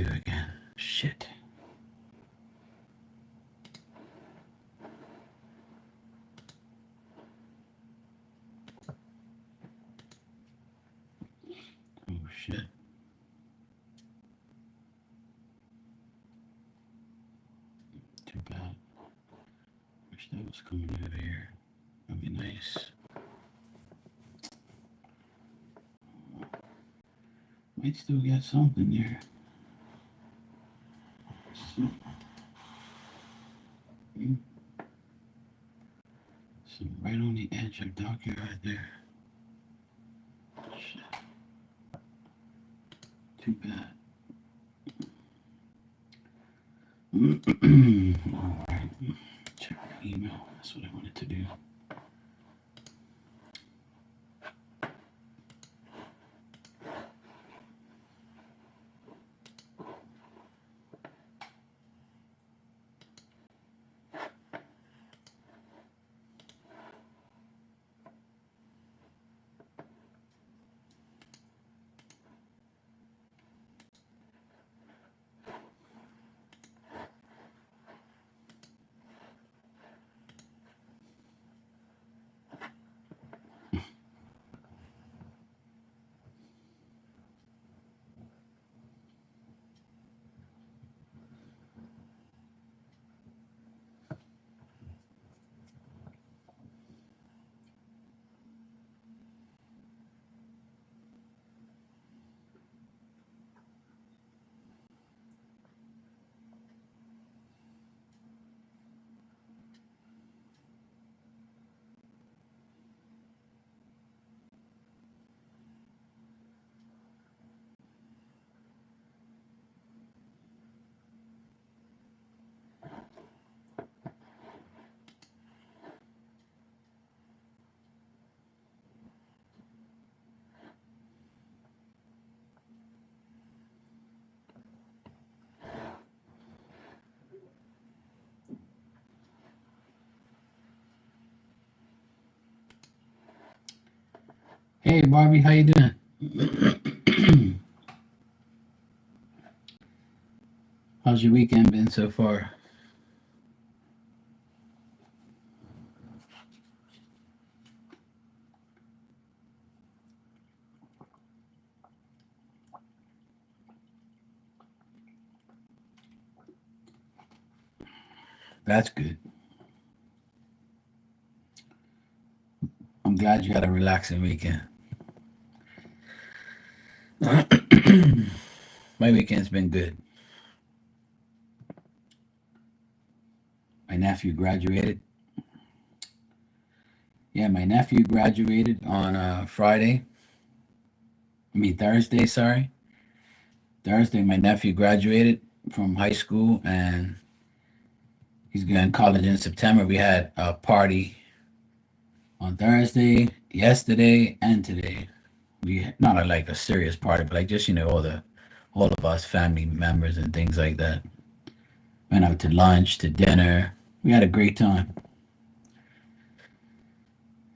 do again? Shit. Oh, shit. Too bad. Wish that was coming over here. That'd be nice. Might still get something there. So, right on the edge of Docker right there. Shit. Too bad. Alright. Check my email. That's what I wanted to do. Hey Barbie, how you doing? How's your weekend been so far? That's good. I'm glad you had a relaxing weekend. My weekend's been good. My nephew graduated. Yeah, my nephew graduated on Friday. I mean Thursday, sorry. Thursday, my nephew graduated from high school, and he's going to college in September. We had a party on Thursday, yesterday, and today. We not like a serious party, but like just all of us family members and things like that. Went out to lunch, to dinner. We had a great time.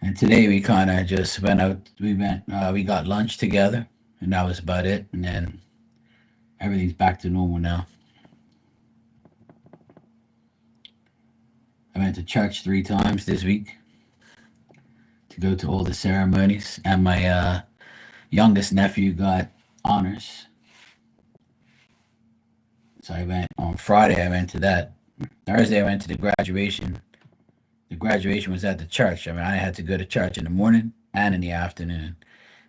And today we kind of just went out. We got lunch together, and that was about it. And then everything's back to normal now. I went to church 3 times this week to go to all the ceremonies, and my youngest nephew got honors. So I went on Friday. I went to that. Thursday I went to the graduation. The graduation was at the church. I mean, I had to go to church in the morning and in the afternoon,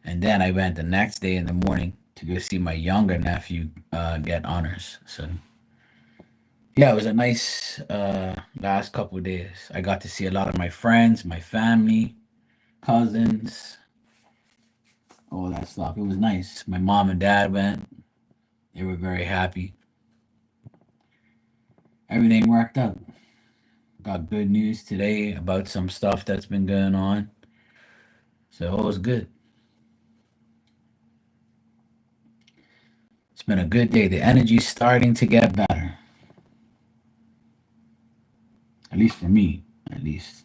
and then I went the next day in the morning to go see my younger nephew get honors. So yeah, it was a nice last couple of days. I got to see a lot of my friends, my family, cousins, all that stuff. It was nice. My mom and dad went. They were very happy. Everything worked out. Got good news today about some stuff that's been going on. So it was good. It's been a good day. The energy's starting to get better. At least for me, at least.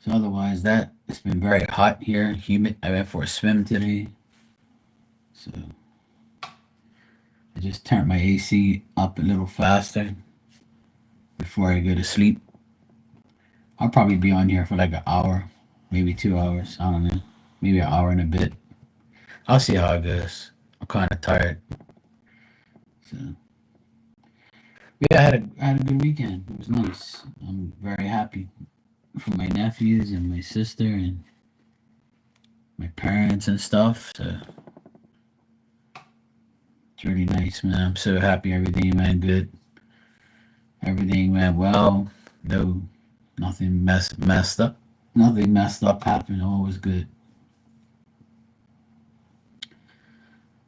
So otherwise, that it's been very hot here, humid. I went for a swim today, so I just turned my AC up a little faster before I go to sleep. I'll probably be on here for like an hour, maybe 2 hours. I don't know, maybe an hour and a bit. I'll see how it goes. I'm kind of tired, so yeah. I had a good weekend. It was nice. I'm very happy for my nephews and my sister and my parents and stuff. So it's really nice, man. I'm so happy everything went good. Everything went well. No, nothing messed up. Nothing messed up happened. All was good.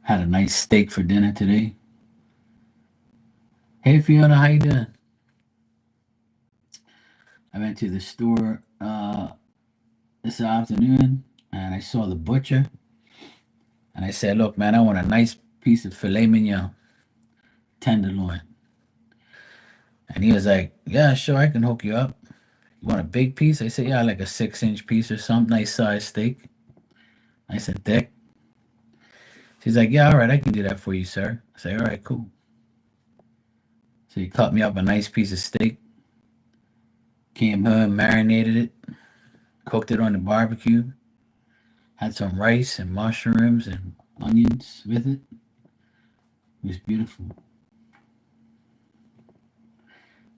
Had a nice steak for dinner today. Hey Fiona, how you doing? I went to the store this afternoon and I saw the butcher and I said, "Look, man, I want a nice piece of filet mignon, tenderloin." And he was like, "Yeah, sure, I can hook you up. You want a big piece?" I said, "Yeah, like a 6-inch piece or something, nice size steak, nice and thick." She's like, "Yeah, all right, I can do that for you, sir." I say, "All right, cool." So he cut me up a nice piece of steak, came home, marinated it, cooked it on the barbecue, had some rice and mushrooms and onions with it. It was beautiful.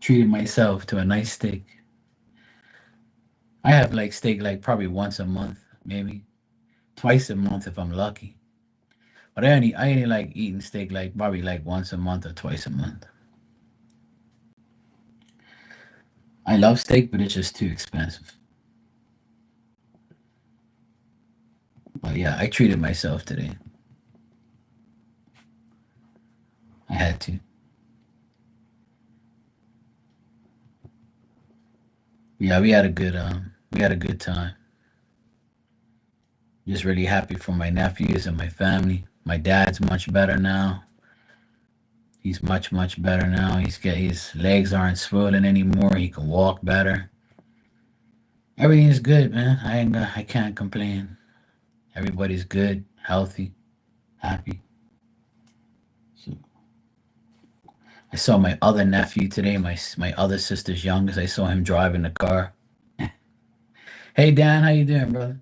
Treated myself to a nice steak. I have like steak like probably once a month, maybe twice a month if I'm lucky. But I only like eating steak like probably like once a month or twice a month. I love steak, but it's just too expensive. But yeah, I treated myself today. I had to. Yeah, we had a good time. Just really happy for my nephews and my family. My dad's much better now. He's much better now. His legs aren't swollen anymore. He can walk better. Everything's good, man. I can't complain. Everybody's good, healthy, happy. So I saw my other nephew today, my other sister's youngest. I saw him driving the car. Hey Dan, how you doing, brother?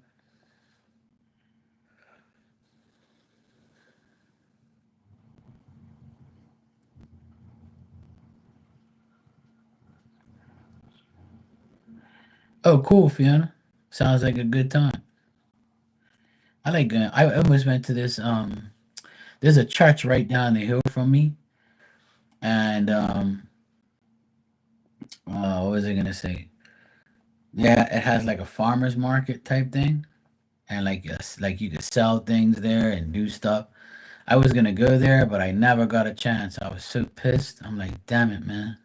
Oh, cool, Fiona. Sounds like a good time. I like going. I almost went to this. There's a church right down the hill from me, and what was I gonna say? Yeah, it has like a farmers market type thing, and like yes, like you could sell things there and do stuff. I was gonna go there, but I never got a chance. I was so pissed. I'm like, damn it, man.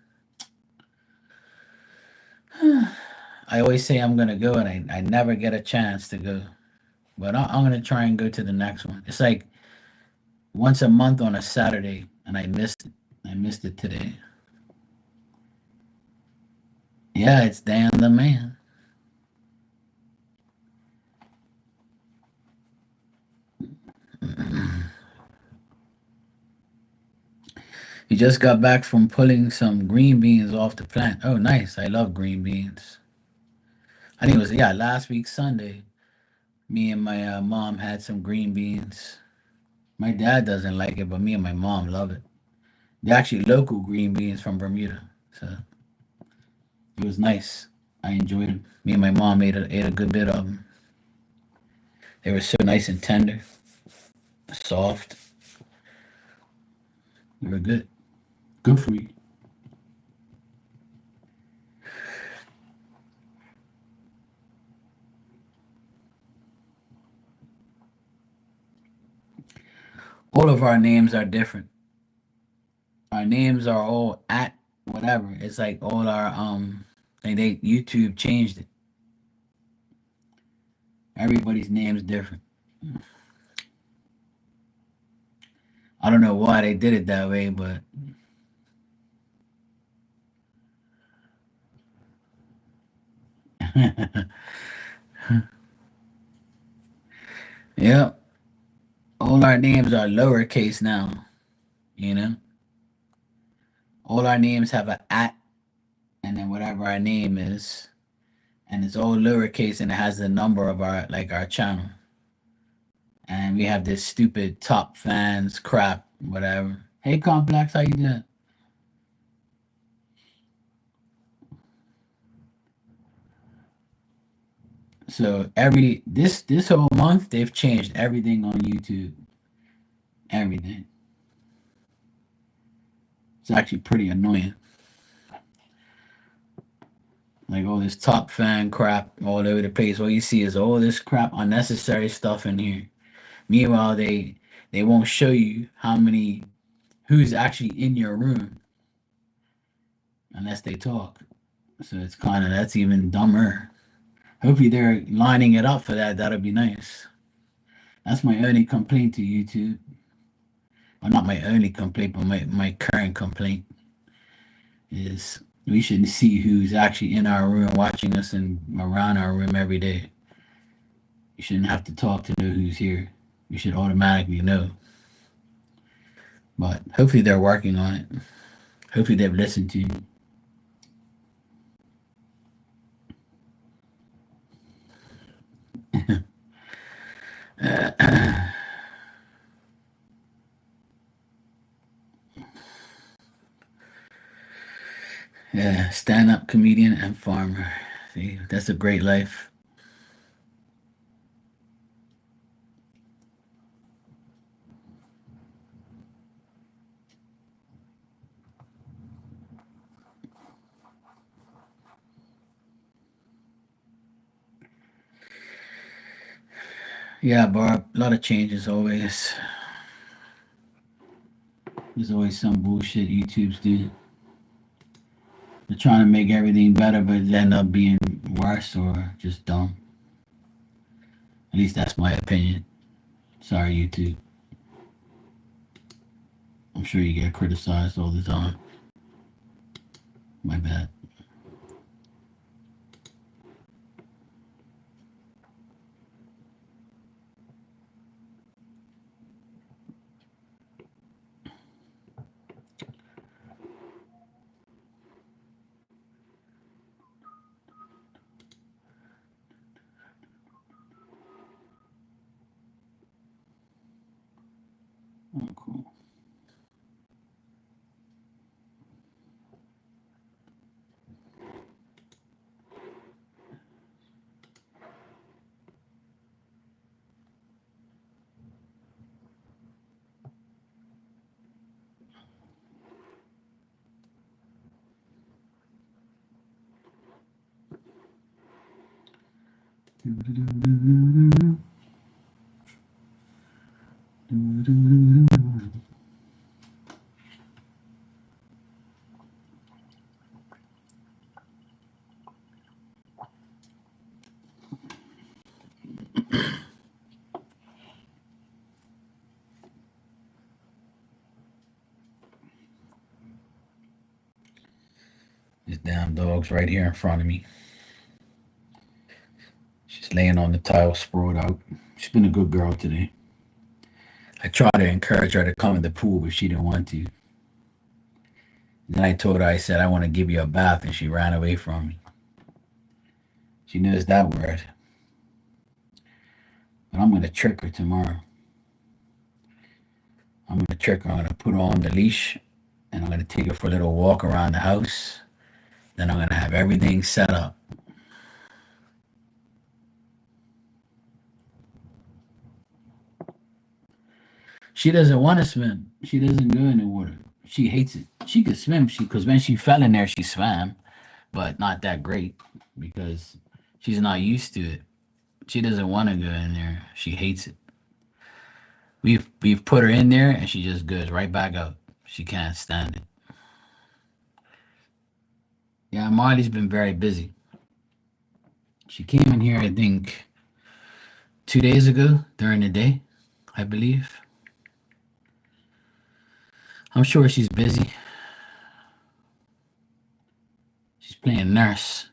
I always say I'm gonna go, and I never get a chance to go. But I'm gonna try and go to the next one. It's like once a month on a Saturday, and I missed it. I missed it today. Yeah, it's Dan the man. He just got back from pulling some green beans off the plant. Oh, nice. I love green beans. I think it was, yeah, last week, Sunday. Me and my mom had some green beans. My dad doesn't like it, but me and my mom love it. They're actually local green beans from Bermuda. So it was nice. I enjoyed them. Me and my mom ate a good bit of them. They were so nice and tender, soft. They were good. Good for you. All of our names are different. Our names are all at whatever. It's like all our like they YouTube changed it. Everybody's name's different. I don't know why they did it that way, but Yep. All our names are lowercase now, you know? All our names have a at and then whatever our name is. And it's all lowercase and it has the number of our channel. And we have this stupid top fans crap, whatever. Hey Complex, how you doing? So this whole month they've changed everything on YouTube. Everything. It's actually pretty annoying. Like all this top fan crap all over the place. All you see is all this crap, unnecessary stuff in here. Meanwhile, they won't show you how many who's actually in your room unless they talk. So it's kind of that's even dumber. Hopefully they're lining it up for that. That'll be nice. That's my only complaint to YouTube. Well, not my only complaint, but my current complaint is we should see who's actually in our room watching us and around our room every day. You shouldn't have to talk to know who's here. You should automatically know. But hopefully they're working on it. Hopefully they've listened to you. Yeah, stand up comedian and farmer. See, that's a great life. Yeah, Barb, a lot of changes always. There's always some bullshit YouTube's do. They're trying to make everything better, but it end up being worse or just dumb. At least that's my opinion. Sorry, YouTube. I'm sure you get criticized all the time. My bad. Oh, cool. This damn dog's right here in front of me. She's laying on the tile, sprawled out. She's been a good girl today. I tried to encourage her to come in the pool, but she didn't want to. Then I told her, I said, I want to give you a bath, and she ran away from me. She knows that word. But I'm going to trick her tomorrow. I'm going to trick her. I'm going to put her on the leash, and I'm going to take her for a little walk around the house. Then I'm going to have everything set up. She doesn't want to swim. She doesn't go in the water. She hates it. She could swim. Because when she fell in there, she swam, but not that great because she's not used to it. She doesn't want to go in there. She hates it. We've put her in there and she just goes right back out. She can't stand it. Yeah, Marley's been very busy. She came in here, I think, 2 days ago during the day, I believe. I'm sure she's busy. She's playing nurse.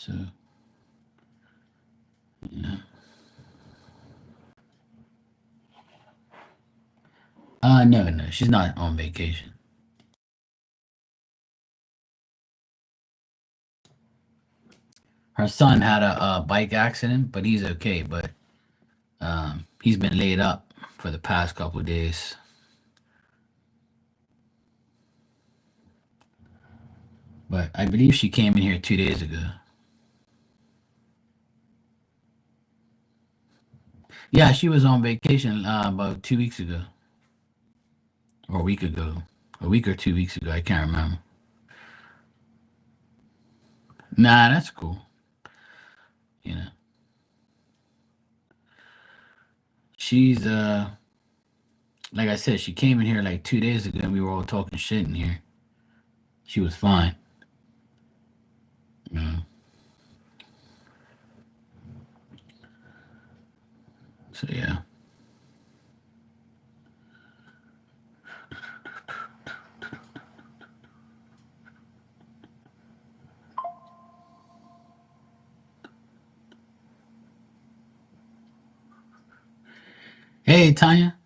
So, yeah. No, she's not on vacation. Her son had a bike accident, but he's okay. But he's been laid up for the past couple of days. But I believe she came in here 2 days ago. Yeah, she was on vacation about 2 weeks ago, or a week ago, a week or 2 weeks ago. I can't remember. Nah, that's cool. You know, she's like I said, she came in here like 2 days ago, and we were all talking shit in here. She was fine. You know? So yeah. Hey, Tanya,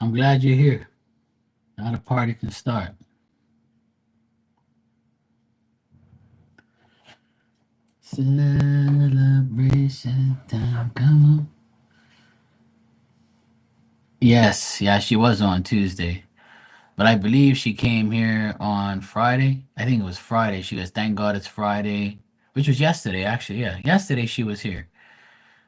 I'm glad you're here. Now the party can start. Celebration time, come on. Yes, yeah, she was on Tuesday. But I believe she came here on Friday. I think it was Friday. She goes, "Thank God it's Friday," which was yesterday, actually. Yeah, yesterday she was here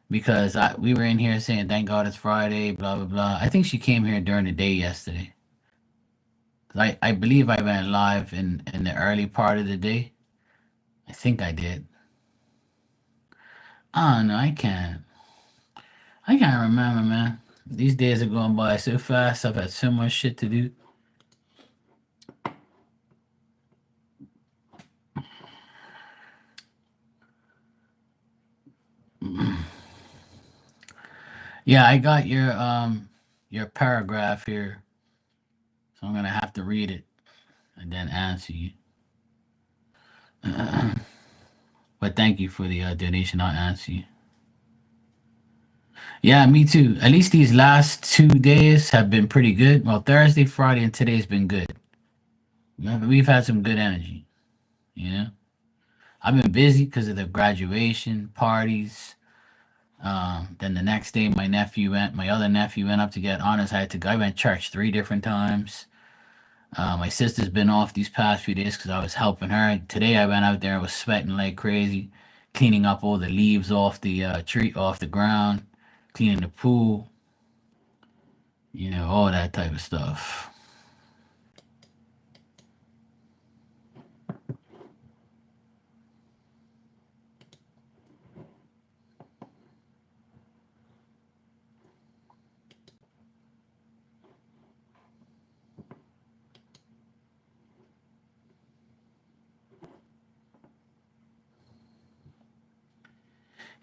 because we were in here saying, "Thank God it's Friday," blah blah blah. I think she came here during the day yesterday. 'Cause I believe I went live in the early part of the day. I think I did. I don't know. I can't remember, man. These days are going by so fast. I've had so much shit to do. Yeah, I got your paragraph here, so I'm gonna have to read it and then answer you. But thank you for the donation. I'll answer you. Yeah, me too. At least these last 2 days have been pretty good. Well, Thursday, Friday, and today's been good. We've had some good energy. You know, I've been busy because of the graduation parties. Then the next day, my other nephew went up to get honors. I went to church 3 different times. My sister's been off these past few days because I was helping her. Today I went out there and was sweating like crazy, cleaning up all the leaves off the tree, off the ground, cleaning the pool, all that type of stuff.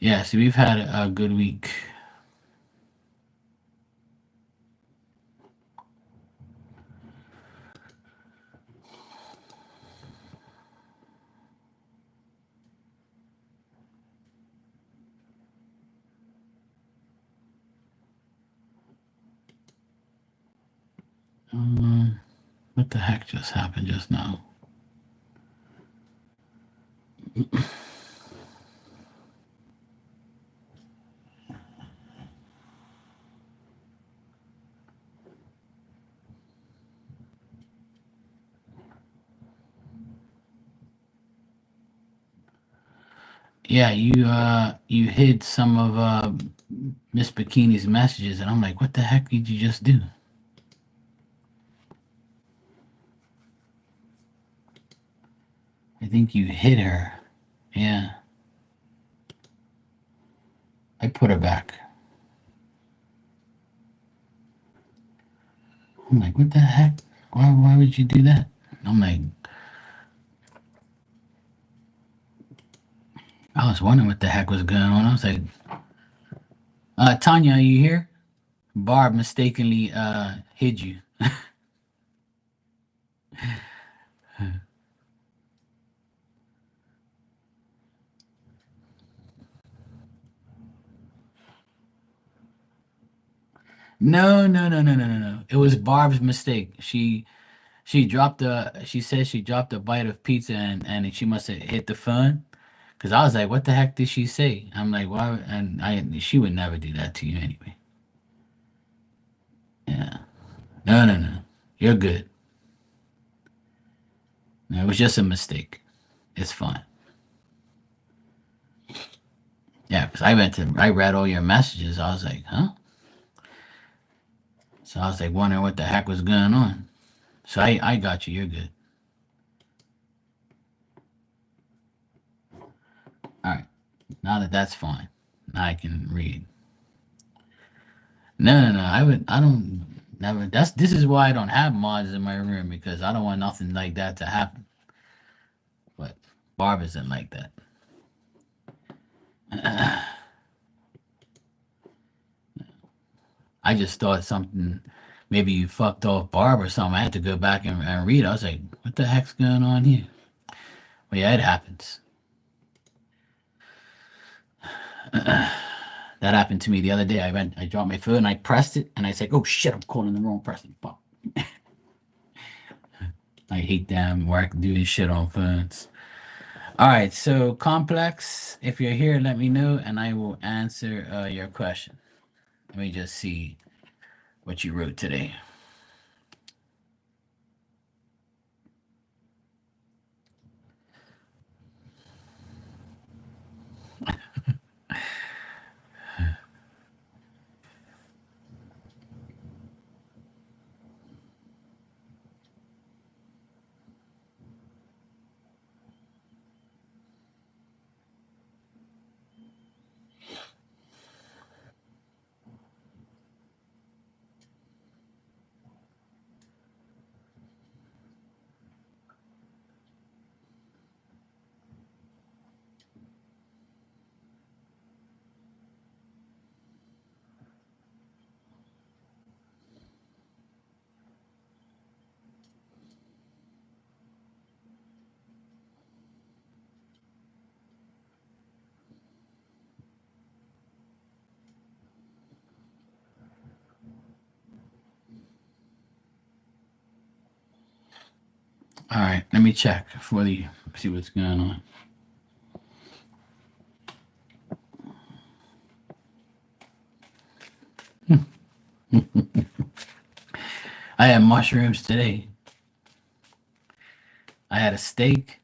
Yeah, so we've had a good week. What the heck just happened just now? Yeah, you hid some of Miss Bikini's messages, and I'm like, what the heck did you just do? I think you hit her. Yeah, I put her back. I'm like, what the heck? Why would you do that? I'm like, I was wondering what the heck was going on. I was like, Tanya, are you here? Barb mistakenly hid you. No, no, no, no, no, no, no. It was Barb's mistake. She said she dropped a bite of pizza and she must have hit the phone. Cause I was like, what the heck did she say? I'm like, why? And she would never do that to you anyway. Yeah. No, no, no. You're good. No, it was just a mistake. It's fine. Yeah, because I read all your messages. I was like, huh? So I was like wondering what the heck was going on. So I got you. You're good. All right. Now that that's fine, now I can read. No, no, no. I don't. Never. This is why I don't have mods in my room because I don't want nothing like that to happen. But Barb isn't like that. I just thought something. Maybe you fucked off Barb or something. I had to go back and read. I was like, what the heck's going on here? But yeah, it happens. That happened to me the other day. I dropped my phone, I pressed it, and I said, "Oh shit, I'm calling the wrong person." Fuck. I hate damn work doing shit on phones. All right, so complex. If you're here, let me know, and I will answer your question. Let me just see what you wrote today. All right, let me check for the see what's going on. I had mushrooms today. I had a steak,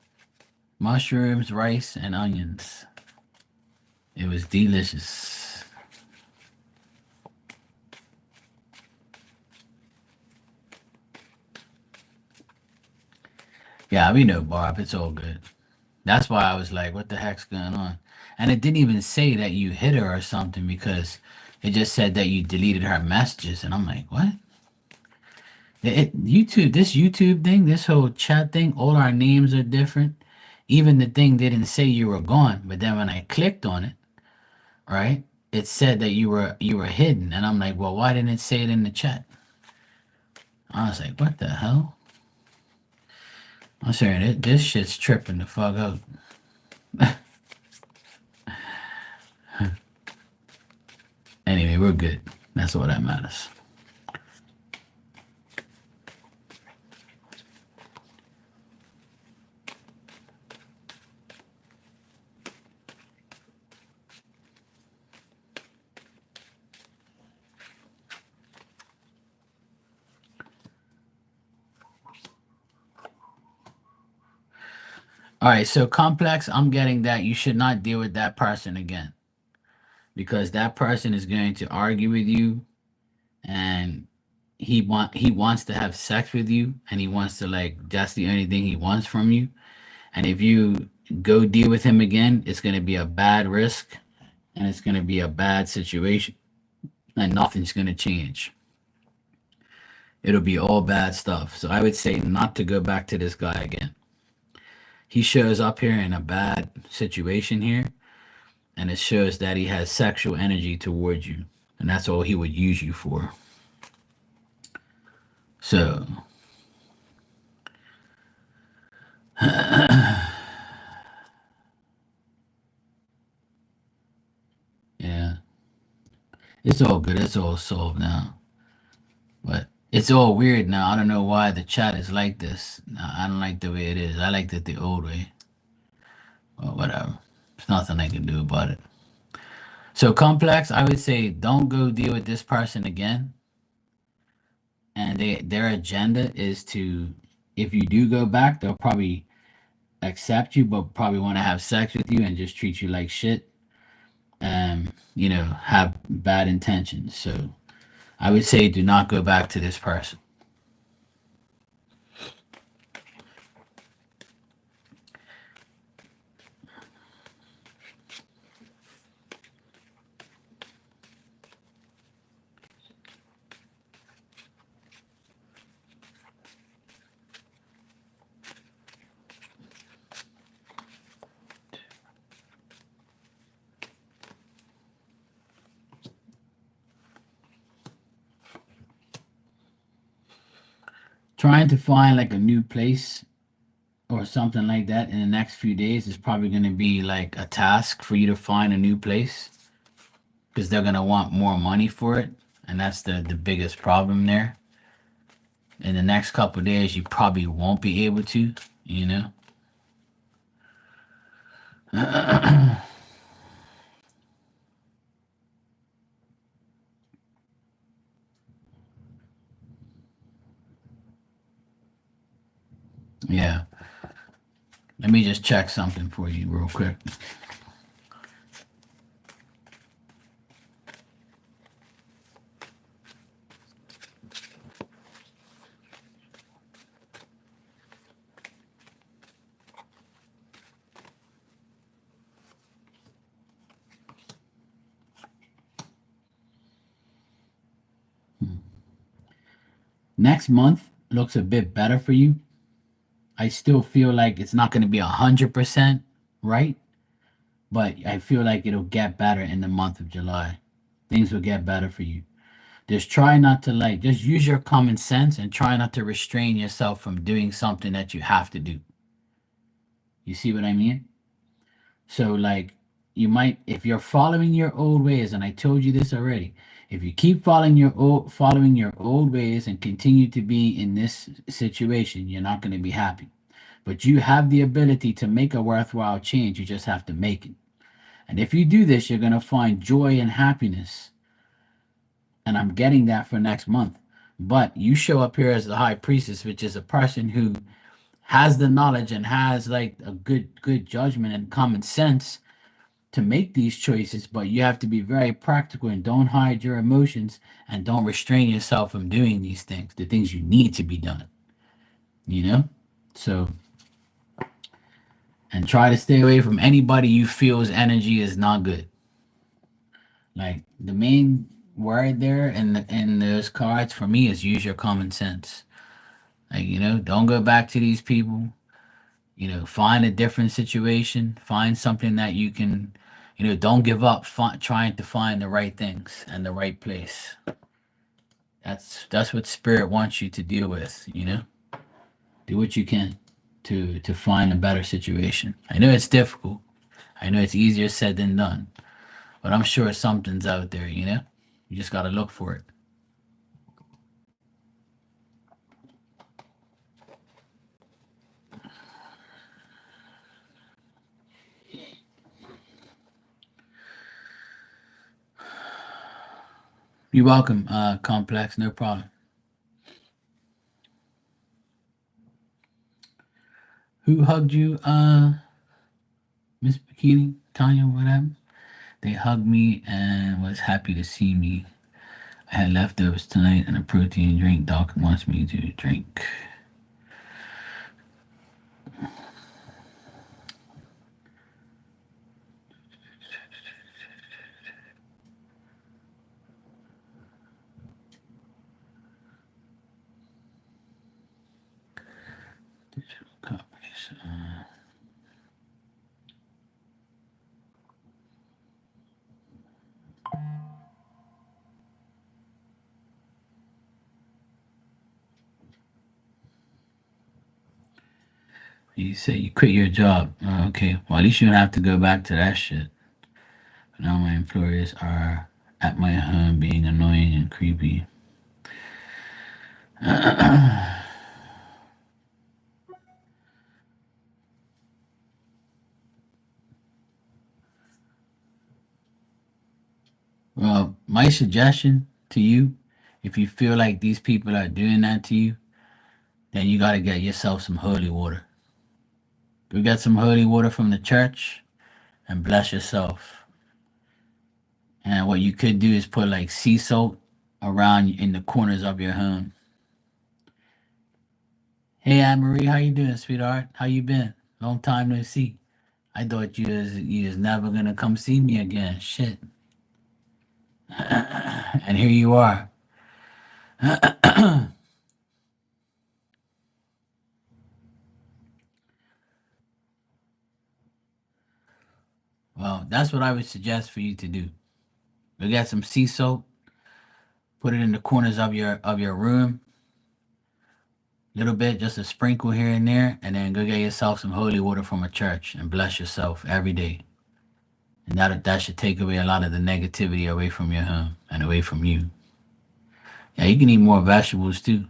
mushrooms, rice, and onions. It was delicious. Yeah, we know, Barb. It's all good. That's why I was like, what the heck's going on? And it didn't even say that you hit her or something because it just said that you deleted her messages. And I'm like, what? YouTube, this YouTube thing, this whole chat thing, all our names are different. Even the thing didn't say you were gone, but then when I clicked on it, right, it said that you were hidden. And I'm like, well, why didn't it say it in the chat? I was like, what the hell? I'm saying this shit's tripping the fuck out. Anyway, we're good. That's all that matters. All right, so complex, I'm getting that you should not deal with that person again because that person is going to argue with you and he wants to have sex with you and he wants to like that's the only thing he wants from you. And if you go deal with him again, it's going to be a bad risk and it's going to be a bad situation and nothing's going to change. It'll be all bad stuff. So I would say not to go back to this guy again. He shows up here in a bad situation here and it shows that he has sexual energy towards you, and that's all he would use you for. So, yeah, it's all good. It's all solved now. But it's all weird now. I don't know why the chat is like this. I don't like the way it is. I liked it the old way. But whatever. There's nothing I can do about it. So complex, I would say don't go deal with this person again. And their agenda is to, if you do go back, they'll probably accept you, but probably want to have sex with you and just treat you like shit. Have bad intentions. So I would say do not go back to this person. Trying to find like a new place or something like that in the next few days is probably going to be like a task for you to find a new place because they're going to want more money for it. And that's the biggest problem there. In the next couple of days, you probably won't be able to, you know? Yeah. Let me just check something for you real quick. Next month looks a bit better for you. I still feel like it's not going to be 100% right, but I feel like it'll get better in the month of July. Things will get better for you. Just try not to just use your common sense and try not to restrain yourself from doing something that you have to do. You see what I mean? So you might, if you're following your old ways, and I told you this already, if you keep following your old ways and continue to be in this situation, you're not going to be happy. But you have the ability to make a worthwhile change. You just have to make it. And if you do this, you're going to find joy and happiness. And I'm getting that for next month. But you show up here as the high priestess, which is a person who has the knowledge and has like a good judgment and common sense to make these choices, but you have to be very practical and don't hide your emotions and don't restrain yourself from doing these things, the things you need to be done, you know? So, and try to stay away from anybody you feel's energy is not good. Like the main word there in those cards for me is use your common sense. Like, don't go back to these people. Find a different situation, find something that you can, don't give up trying to find the right things and the right place. That's what spirit wants you to deal with. Do what you can to find a better situation. I know it's difficult. I know it's easier said than done, but I'm sure something's out there. You just got to look for it. You're welcome, Complex. No problem. Who hugged you, Miss Bikini, Tanya, whatever? They hugged me and was happy to see me. I had leftovers tonight and a protein drink Doc wants me to drink. You say you quit your job. Okay. Well, at least you don't have to go back to that shit. But now my employers are at my home being annoying and creepy. Well, my suggestion to you, if you feel like these people are doing that to you, then you got to get yourself some holy water. Go get some holy water from the church and bless yourself. And what you could do is put like sea salt around in the corners of your home. Hey, Anne Marie, how you doing, sweetheart? How you been? Long time no see. I thought you was never gonna come see me again. Shit. And here you are. Well, that's what I would suggest for you to do. Go get some sea salt, put it in the corners of your room, little bit, just a sprinkle here and there, and then go get yourself some holy water from a church and bless yourself every day. And that should take away a lot of the negativity away from your home and away from you. Yeah, you can eat more vegetables too.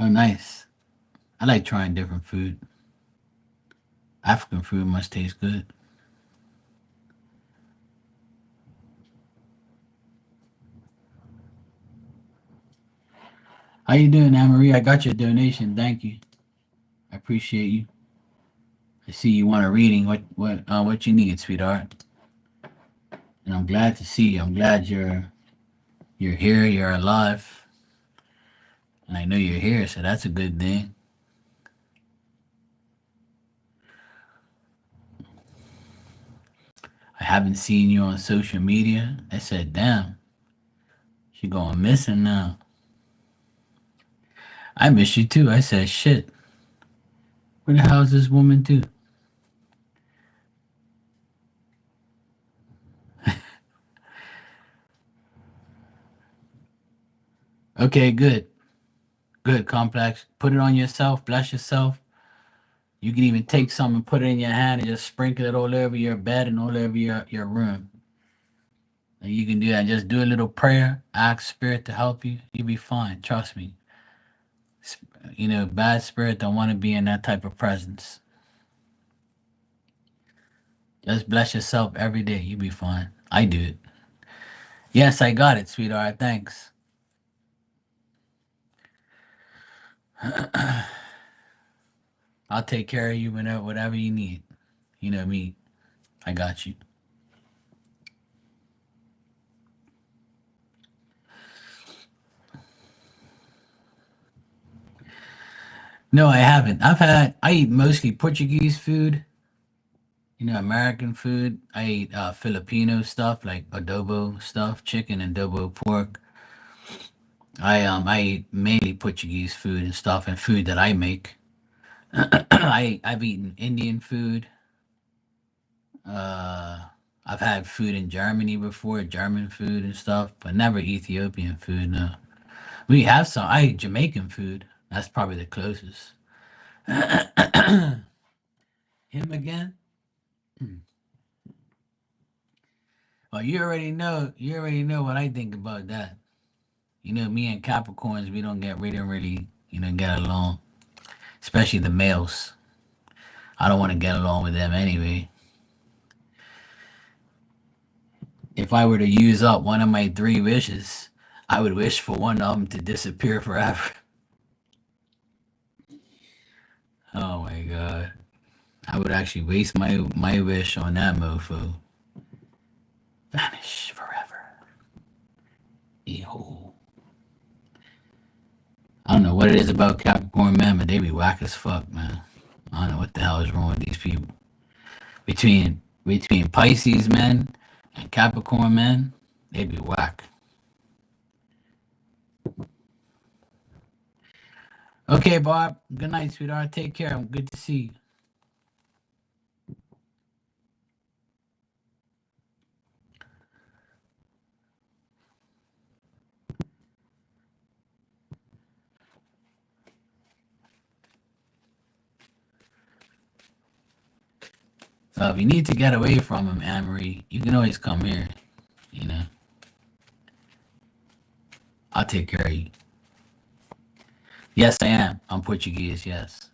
Oh, nice. I like trying different food. African food must taste good. How you doing, Anne Marie? I got your donation. Thank you. I appreciate you. I see you want a reading. What you need, sweetheart? And I'm glad to see you. I'm glad you're here. You're alive, and I know you're here, so that's a good thing. I haven't seen you on social media. I said, damn, she going missing now. I miss you too. I said, shit, where the hell is this woman too? Okay, good, good, complex. Put it on yourself. Bless yourself. You can even take some and put it in your hand and just sprinkle it all over your bed and all over your room. And you can do that. Just do a little prayer. Ask spirit to help you. You'll be fine. Trust me. Bad spirit don't want to be in that type of presence. Just bless yourself every day. You'll be fine. I do it. Yes, I got it, sweetheart. Thanks. I'll take care of you whenever, whatever you need. You know me. I got you. No, I haven't. I eat mostly Portuguese food, American food. I eat Filipino stuff like adobo stuff, chicken and adobo pork. I eat mainly Portuguese food and stuff and food that I make. I've eaten Indian food. Uh, I've had food in Germany before, German food and stuff, but never Ethiopian food. No, we have some. I eat Jamaican food. That's probably the closest. Him again? Well, you already know. You already know what I think about that. Me and Capricorns, we don't really, get along. Especially the males. I don't want to get along with them anyway. If I were to use up one of my three wishes, I would wish for one of them to disappear forever. Oh my god. I would actually waste my wish on that mofo. Vanish forever. Ew. I don't know what it is about Capricorn, man, but they be whack as fuck, man. I don't know what the hell is wrong with these people. Between Pisces, man, and Capricorn, man, they be whack. Okay, Bob. Good night, sweetheart. Take care. Good to see you. So if you need to get away from him, Anne-Marie, you can always come here. You know, I'll take care of you. Yes, I am. I'm Portuguese. Yes,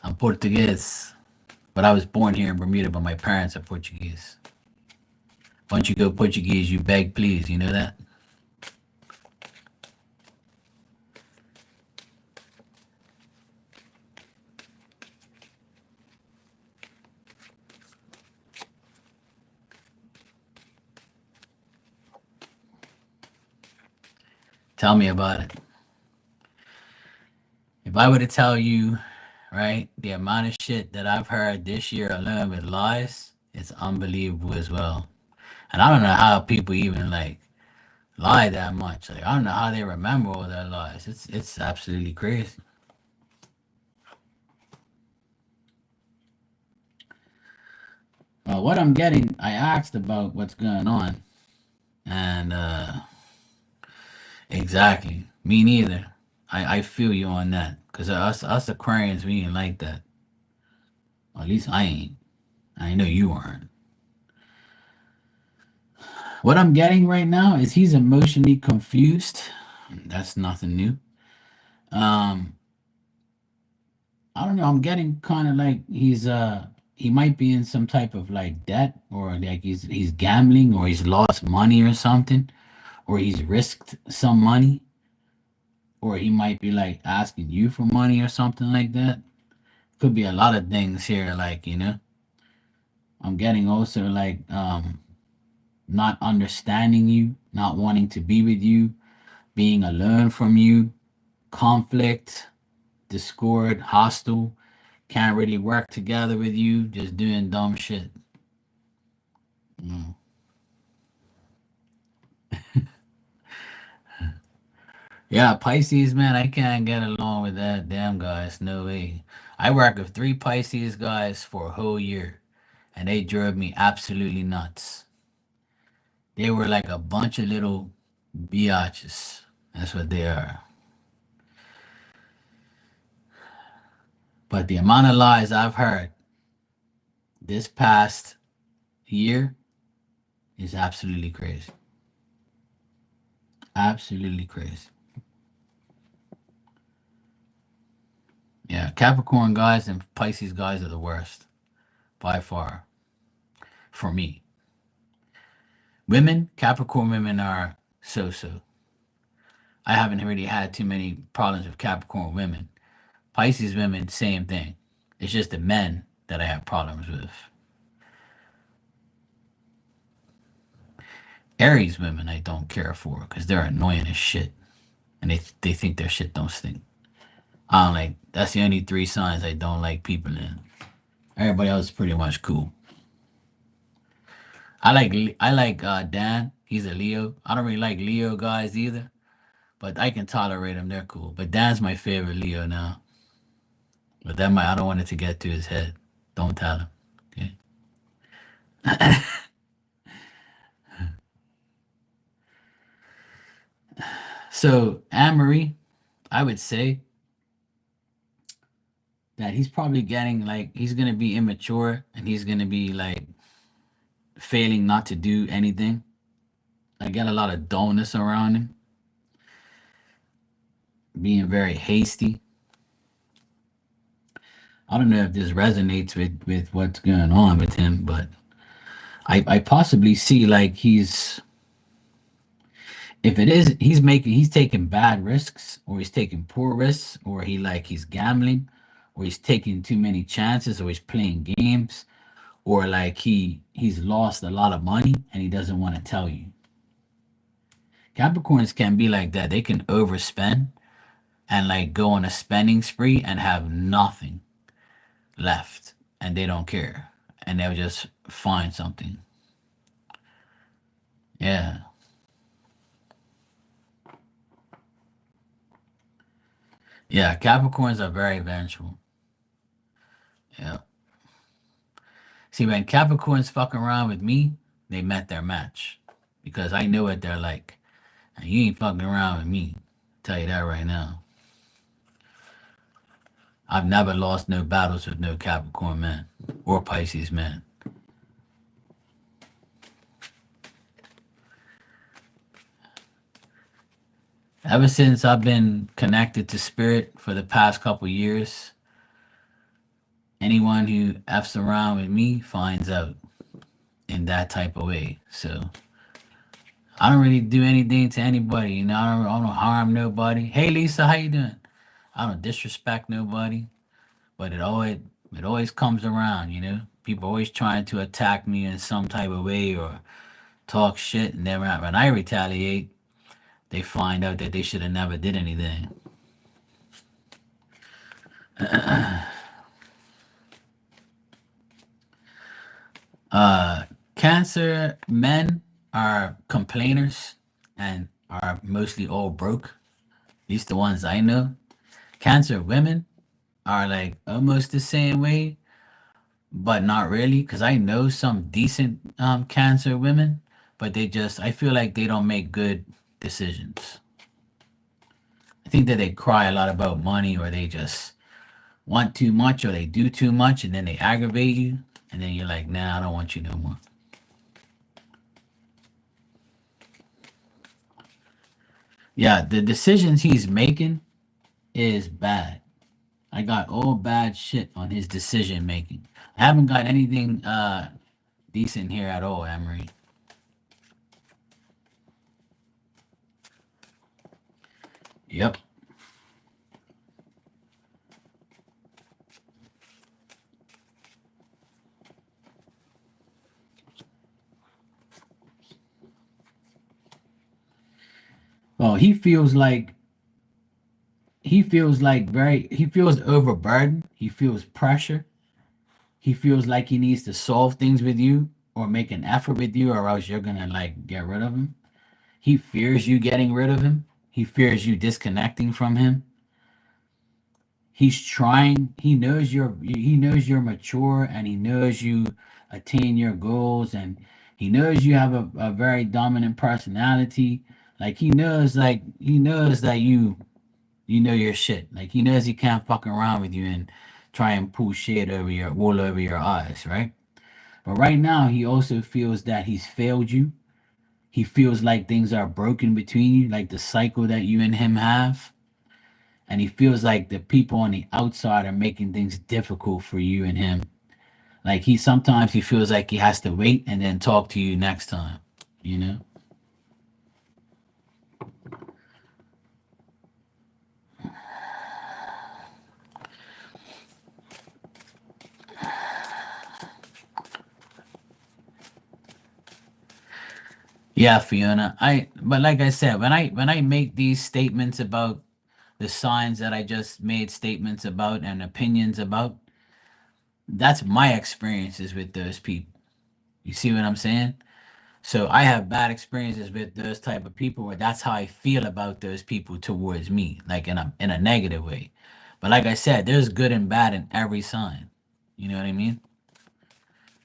I'm Portuguese. But I was born here in Bermuda, but my parents are Portuguese. Once you go Portuguese, you beg, please. You know that? Tell me about it. If I were to tell you, right, the amount of shit that I've heard this year alone with lies, it's unbelievable as well. And I don't know how people even like lie that much. Like I don't know how they remember all their lies. It's absolutely crazy. What I'm getting, I asked about what's going on, and exactly, me neither. I feel you on that because us Aquarians, we ain't like that. Or at least I ain't. I know you aren't. What I'm getting right now is he's emotionally confused. That's nothing new. Um, I don't know. I'm getting kind of like he might be in some type of like debt or like he's gambling or he's lost money or something or he's risked some money or he might be like asking you for money or something like that. Could be a lot of things here like, you know. I'm getting also like not understanding you, not wanting to be with you, being alone from you, conflict, discord, hostile, can't really work together with you, just doing dumb shit. Mm. Yeah, Pisces, man, I can't get along with that damn guys. No way. I worked with three Pisces guys for a whole year, and they drove me absolutely nuts. They were like a bunch of little biatches. That's what they are. But the amount of lies I've heard this past year is absolutely crazy. Absolutely crazy. Yeah, Capricorn guys and Pisces guys are the worst by far for me. Women, Capricorn women are so so. I haven't really had too many problems with Capricorn women. Pisces women, same thing. It's just the men that I have problems with. Aries women, I don't care for because they're annoying as shit, and they think their shit don't stink. I don't like. That's the only three signs I don't like people in. Everybody else is pretty much cool. I like Dan. He's a Leo. I don't really like Leo guys either, but I can tolerate them. They're cool. But Dan's my favorite Leo now. But that might I don't want it to get to his head. Don't tell him. Okay. So Anne Marie, I would say that he's probably getting like he's gonna be immature and he's gonna be like failing not to do anything. I get a lot of dullness around him, being very hasty. I don't know if this resonates with what's going on with him, but I possibly see like he's if it is he's taking bad risks or he's taking poor risks or he's gambling or he's taking too many chances or he's playing games or like he's lost a lot of money and he doesn't want to tell you. Capricorns can be like that. They can overspend and like go on a spending spree and have nothing left and they don't care and they'll just find something. Yeah. Yeah, Capricorns are very vengeful. Yeah. See, when Capricorns fuck around with me, they met their match because I know what they're like. And you ain't fucking around with me. Tell you that right now. I've never lost no battles with no Capricorn man or Pisces man. Ever since I've been connected to spirit for the past couple years, anyone who f's around with me finds out in that type of way. So I don't really do anything to anybody. You know, I don't harm nobody. Hey Lisa, how you doing? I don't disrespect nobody, but it always comes around. You know, people always trying to attack me in some type of way or talk shit, and then when I retaliate, they find out that they should have never did anything. Uh, Cancer men are complainers and are mostly all broke. At least the ones I know. Cancer women are like almost the same way, but not really. Cause I know some decent Cancer women, but I feel like they don't make good decisions. I think that they cry a lot about money, or they just want too much, or they do too much, and then they aggravate you, and then you're like, nah, I don't want you no more. Yeah, the decisions he's making is bad. I got all bad shit on his decision making. I haven't got anything decent here at all, Emery. Yep. Well, he feels overburdened. He feels pressure. He feels like he needs to solve things with you or make an effort with you, or else you're gonna like get rid of him. He fears you getting rid of him. He fears you disconnecting from him. He's trying. He knows you're mature, and he knows you attain your goals, and he knows you have a very dominant personality. Like he knows that you know your shit. Like he knows he can't fuck around with you and try and pull shit over your wool over your eyes, right? But right now he also feels that he's failed you. He feels like things are broken between you, like the cycle that you and him have. And he feels like the people on the outside are making things difficult for you and him. Like he feels like he has to wait and then talk to you next time, you know? Yeah, Fiona. But like I said, when I make these statements about the signs that I just made statements about and opinions about, that's my experiences with those people. You see what I'm saying? So I have bad experiences with those type of people where that's how I feel about those people towards me, like in a negative way. But like I said, there's good and bad in every sign. You know what I mean?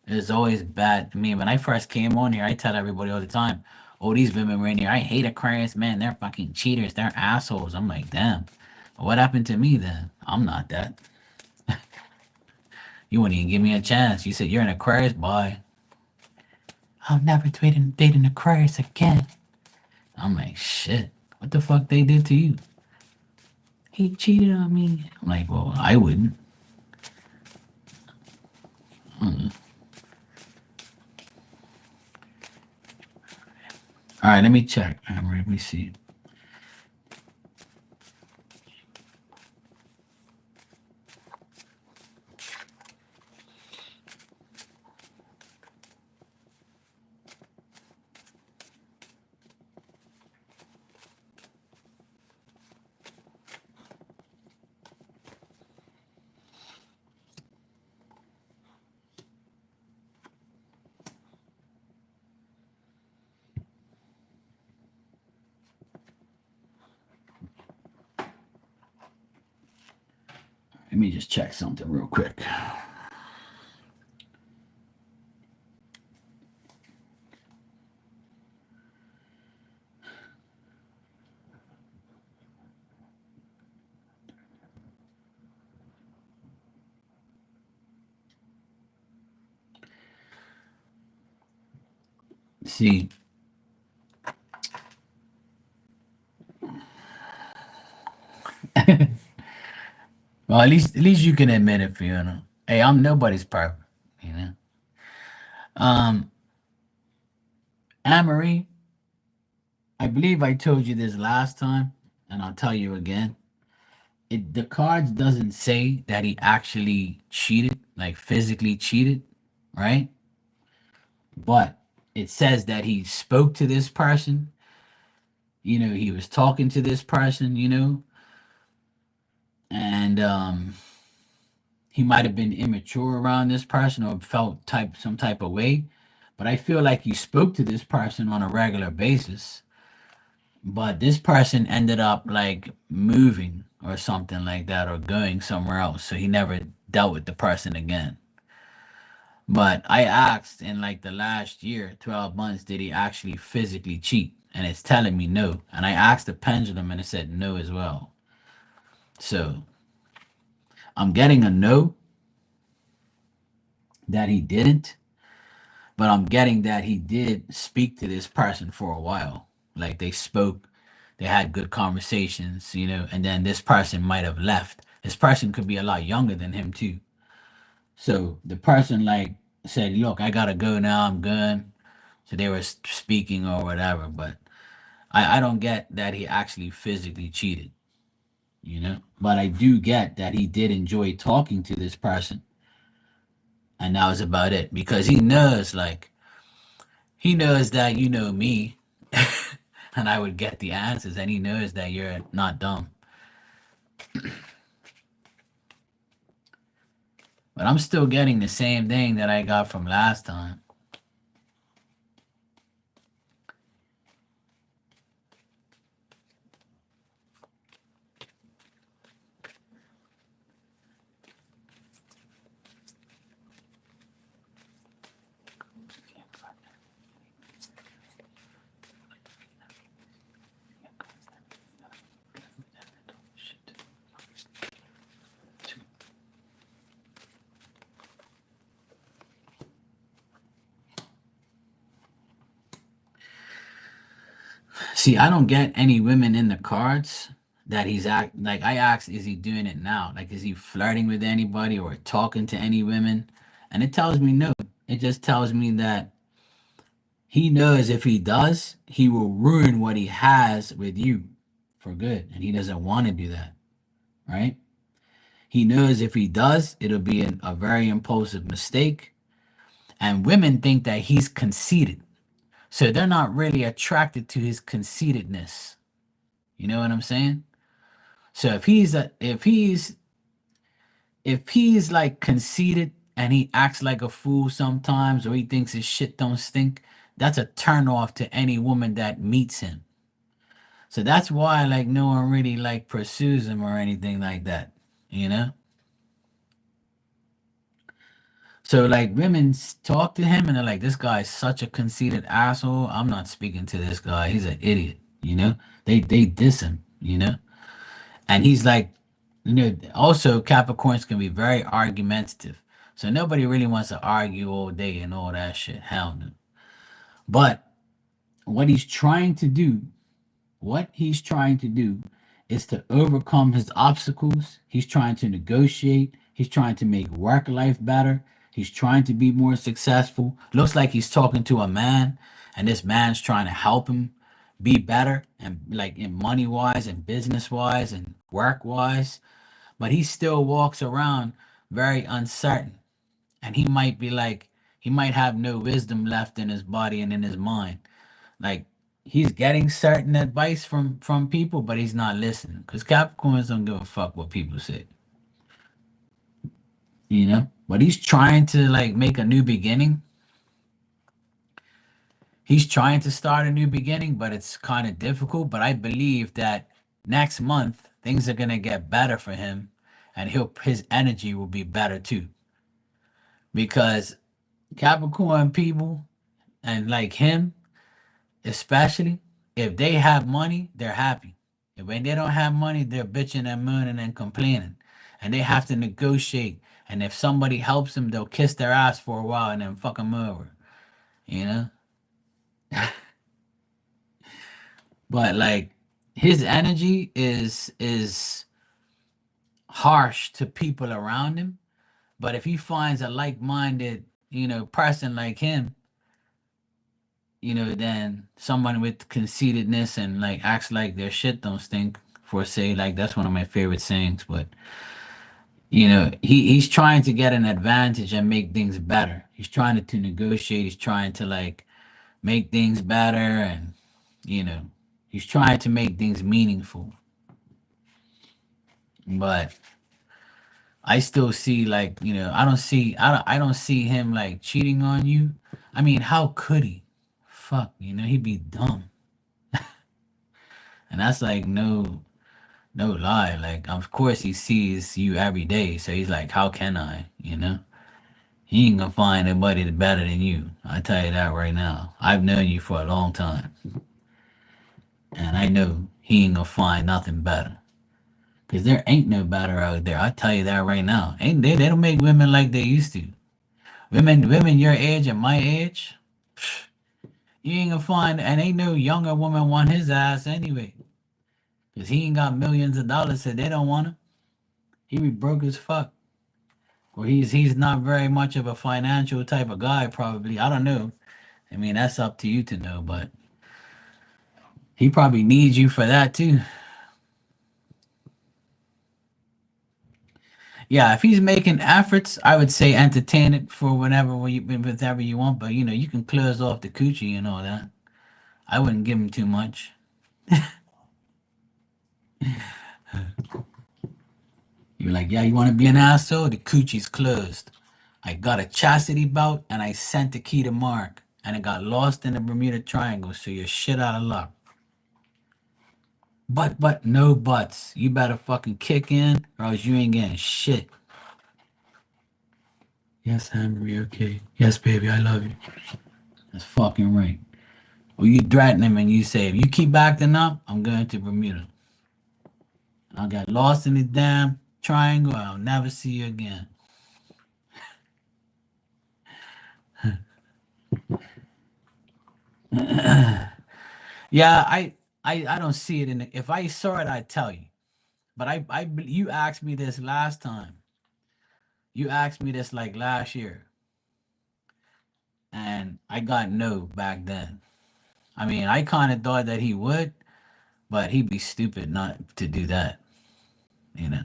There's always bad. I mean, when I first came on here, I tell everybody all the time, "Oh, these women were in here. I hate Aquarius, man. They're fucking cheaters. They're assholes." I'm like, damn. What happened to me then? I'm not that. You wouldn't even give me a chance. You said you're an Aquarius, boy. I'll never date an Aquarius again. I'm like, shit. What the fuck they did to you? He cheated on me. I'm like, well, I wouldn't. All right, let me check. Let me see. Let me just check something real quick. See, well, at least you can admit it, Fiona. Hey, I'm nobody's perfect, you know. Um, Anne-Marie, I believe I told you this last time, and I'll tell you again. The cards doesn't say that he actually cheated, like physically cheated, right? But it says that he spoke to this person. He was talking to this person. And he might have been immature around this person or felt some type of way. But I feel like he spoke to this person on a regular basis. But this person ended up like moving or something like that or going somewhere else. So he never dealt with the person again. But I asked in like the last year, 12 months, did he actually physically cheat? And it's telling me no. And I asked the pendulum and it said no as well. So I'm getting a no that he didn't, but I'm getting that he did speak to this person for a while. Like they spoke, they had good conversations, and then this person might have left. This person could be a lot younger than him too. So the person like said, "Look, I gotta go now. I'm good." So they were speaking or whatever, but I don't get that he actually physically cheated. But I do get that he did enjoy talking to this person, and that was about it because he knows that you know me, and I would get the answers, and he knows that you're not dumb. But I'm still getting the same thing that I got from last time. See, I don't get any women in the cards that he's act like. I asked, is he doing it now? Like, is he flirting with anybody or talking to any women? And it tells me no. It just tells me that he knows if he does, he will ruin what he has with you for good. And he doesn't want to do that, right? He knows if he does, it'll be a very impulsive mistake. And women think that he's conceited. So they're not really attracted to his conceitedness. You know what I'm saying? So if he's like conceited and he acts like a fool sometimes or he thinks his shit don't stink, that's a turn off to any woman that meets him. So that's why like no one really like pursues him or anything like that, you know? So like women talk to him and they're like, this guy's such a conceited asshole. I'm not speaking to this guy. He's an idiot. They diss him. And he's like, also Capricorns can be very argumentative. So nobody really wants to argue all day and all that shit. Hell no. But what he's trying to do what he's trying to do is to overcome his obstacles. He's trying to negotiate. He's trying to make work life better. He's trying to be more successful. Looks like he's talking to a man, and this man's trying to help him be better and like in money wise and business wise and work wise. But he still walks around very uncertain. And he might have no wisdom left in his body and in his mind. Like he's getting certain advice from people, but he's not listening because Capricorns don't give a fuck what people say. But he's trying to like make a new beginning. He's trying to start a new beginning, but it's kind of difficult. But I believe that next month things are gonna get better for him, and his energy will be better too. Because Capricorn people and like him, especially if they have money, they're happy. And when they don't have money, they're bitching and moaning and complaining. And they have to negotiate. And if somebody helps them, they'll kiss their ass for a while and then fuck them over. You know? But like his energy is harsh to people around him. But if he finds a like-minded, person like him, then someone with conceitedness and like acts like their shit don't stink, for say, like that's one of my favorite sayings. But he's trying to get an advantage and make things better. He's trying to negotiate. He's trying to like make things better, and you know, he's trying to make things meaningful. But I still see like I don't see him like cheating on you. I mean, how could he? Fuck, he'd be dumb. And that's like no lie. Like of course he sees you every day, so he's like, how can I? He ain't gonna find anybody better than you. I tell you that right now. I've known you for a long time, and I know he ain't gonna find nothing better. Cause there ain't no better out there. I tell you that right now. Ain't they? They don't make women like they used to. Women your age and my age, you ain't gonna find, and ain't no younger woman want his ass anyway. Cause he ain't got millions of dollars, so they don't want him. He be broke as fuck. Or he's not very much of a financial type of guy, probably. I don't know. I mean, that's up to you to know, but he probably needs you for that too. Yeah, if he's making efforts, I would say entertain it for whatever you want. But you can close off the coochie and all that. I wouldn't give him too much. You're like, yeah, you want to be an asshole? The coochie's closed. I got a chastity belt and I sent the key to Mark, and it got lost in the Bermuda Triangle. So you're shit out of luck. But no buts. You better fucking kick in, or else you ain't getting shit. Yes, Henry. Okay. Yes, baby. I love you. That's fucking right. Or you threaten him and you say, if you keep acting up, I'm going to Bermuda. I'll get lost in the damn triangle. I'll never see you again. Yeah, I don't see it in if I saw it, I'd tell you. But you asked me this last time. You asked me this like last year, and I got no back then. I mean, I kind of thought that he would, but he'd be stupid not to do that. You know,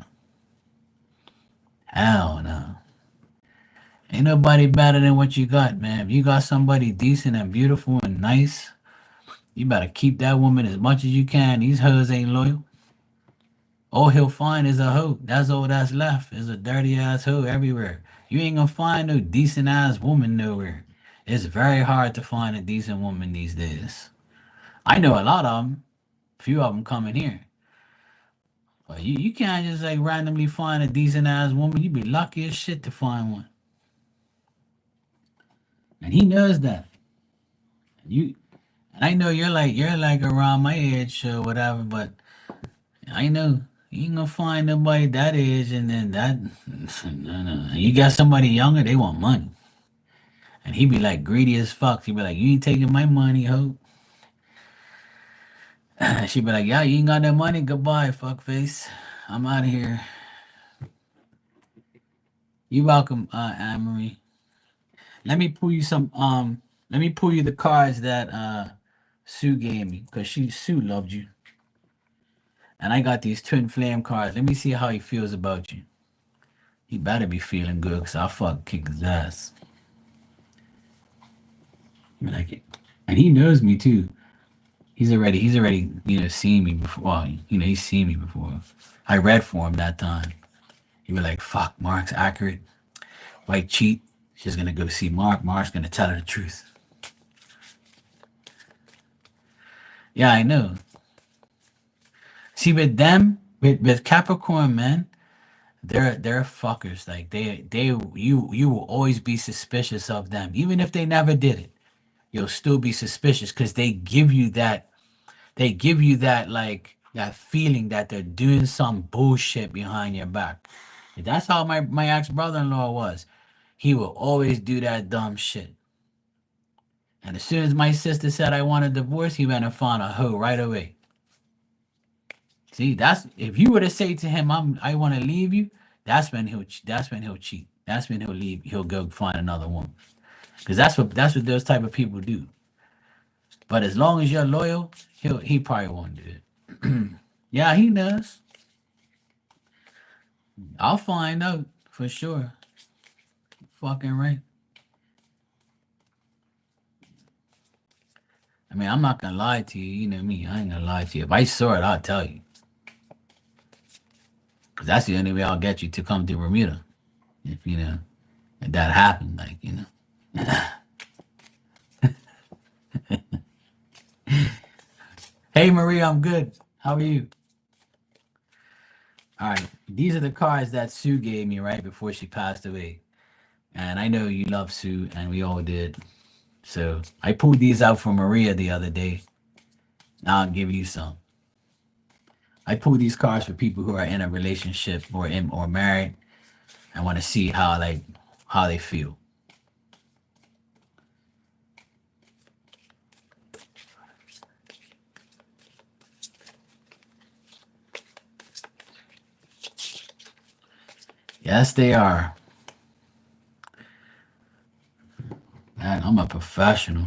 hell no. Ain't nobody better than what you got, man. If you got somebody decent and beautiful and nice, you better keep that woman as much as you can. These hoes ain't loyal. All he'll find is a hoe. That's all that's left is a dirty ass hoe everywhere. You ain't gonna find no decent ass woman nowhere. It's very hard to find a decent woman these days. I know a lot of them. Few of them coming here. But you can't just like randomly find a decent ass woman. You be lucky as shit to find one. And he knows that. You and I know you're like around my age or whatever, but I know you ain't gonna find nobody that age and then that no no. You got somebody younger, they want money. And he be like greedy as fuck. He be like, you ain't taking my money, ho. She be like, yeah, you ain't got no money, goodbye, fuck face. I'm out of here. You welcome, Anne Marie. Let me pull you some let me pull you the cards that Sue gave me, because Sue loved you. And I got these twin flame cards. Let me see how he feels about you. He better be feeling good, because I'll fuck kick his ass. You like it. And he knows me too. He's already, seen me before. Well, he's seen me before. I read for him that time. He was like, fuck, Mark's accurate. If I cheat, she's gonna go see Mark. Mark's gonna tell her the truth. Yeah, I know. See, with them, with Capricorn men, they're fuckers. Like you will always be suspicious of them, even if they never did it. You'll still be suspicious because they give you that like that feeling that they're doing some bullshit behind your back. That's how my ex brother-in-law was. He will always do that dumb shit. And as soon as my sister said I want a divorce, he went and found a hoe right away. See, that's if you were to say to him, I want to leave you, that's when he'll cheat. That's when he'll leave. He'll go find another woman. Because that's what those type of people do. But as long as you're loyal, he probably won't do it. Yeah, he does. I'll find out for sure. Fucking right. I mean, I'm not gonna lie to you. You know me. I ain't gonna lie to you. If I saw it, I'll tell you. Cause that's the only way I'll get you to come to Bermuda. If if that happened, Hey Maria, I'm good. How are you? All right. These are the cards that Sue gave me right before she passed away. And I know you love Sue, and we all did. So I pulled these out for Maria the other day. Now I'll give you some. I pull these cards for people who are in a relationship or married and want to see how they feel. Yes, they are. Man, I'm a professional.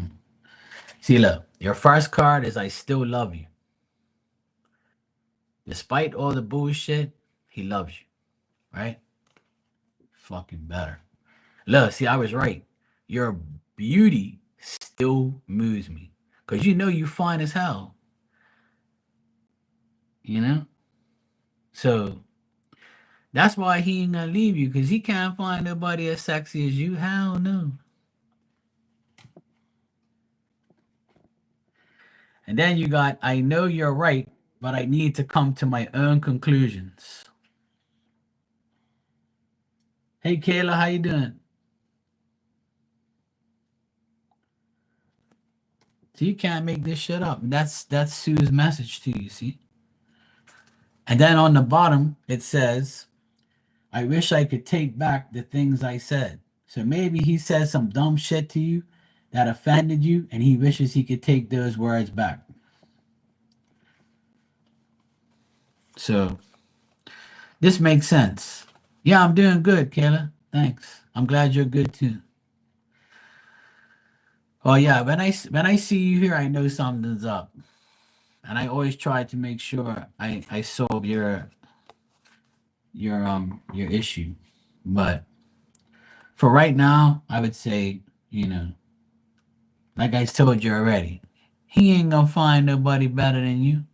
See, look, your first card is I still love you. Despite all the bullshit, he loves you, right? Fucking better. Look, see, I was right. Your beauty still moves me. Because you fine as hell, you know? So that's why he ain't gonna leave you, because he can't find nobody as sexy as you. Hell no. And then you got, I know you're right, but I need to come to my own conclusions. Hey Kayla, how you doing? So you can't make this shit up. That's Sue's message to you, see? And then on the bottom it says, I wish I could take back the things I said. So maybe he said some dumb shit to you that offended you, and he wishes he could take those words back. So this makes sense. Yeah, I'm doing good, Kayla. Thanks. I'm glad you're good too. Oh yeah, when I see you here, I know something's up, and I always try to make sure I solve your issue. But for right now, I would say, like I told you already, he ain't gonna find nobody better than you.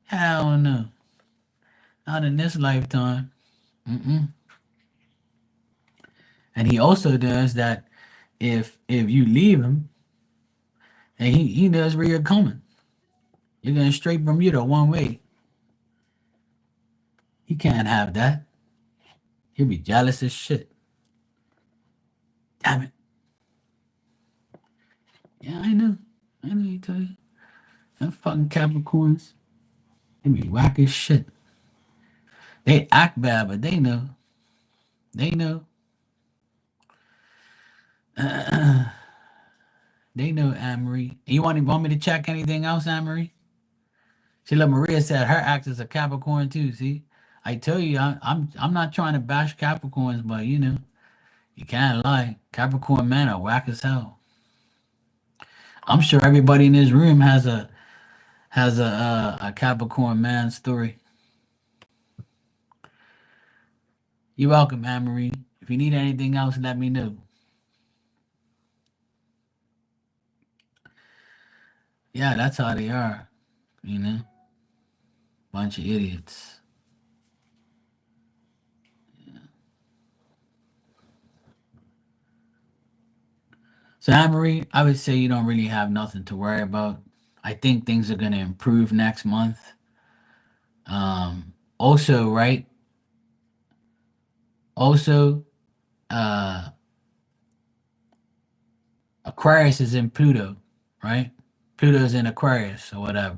Hell no, not in this lifetime. Mm-mm. And he also does that if you leave him, and he knows where you're coming. You're going straight Bermuda one way. He can't have that. He'll be jealous as shit. Damn it. Yeah, I know. I know you tell you. Them fucking Capricorns, they be whack as shit. They act bad, but they know. They know. They know, Anne-Marie. You want me to check anything else, Anne-Marie? See, look, Maria said her act is a Capricorn too. See, I tell you, I'm not trying to bash Capricorns, but you can't lie. Capricorn men are whack as hell. I'm sure everybody in this room has a Capricorn man story. You're welcome, Anne Marie. If you need anything else, let me know. Yeah, that's how they are. You know, bunch of idiots. So, Anne Marie, I would say you don't really have nothing to worry about. I think things are going to improve next month. Also, right? Also, uh, Aquarius is in Pluto, right? Pluto's in Aquarius or whatever.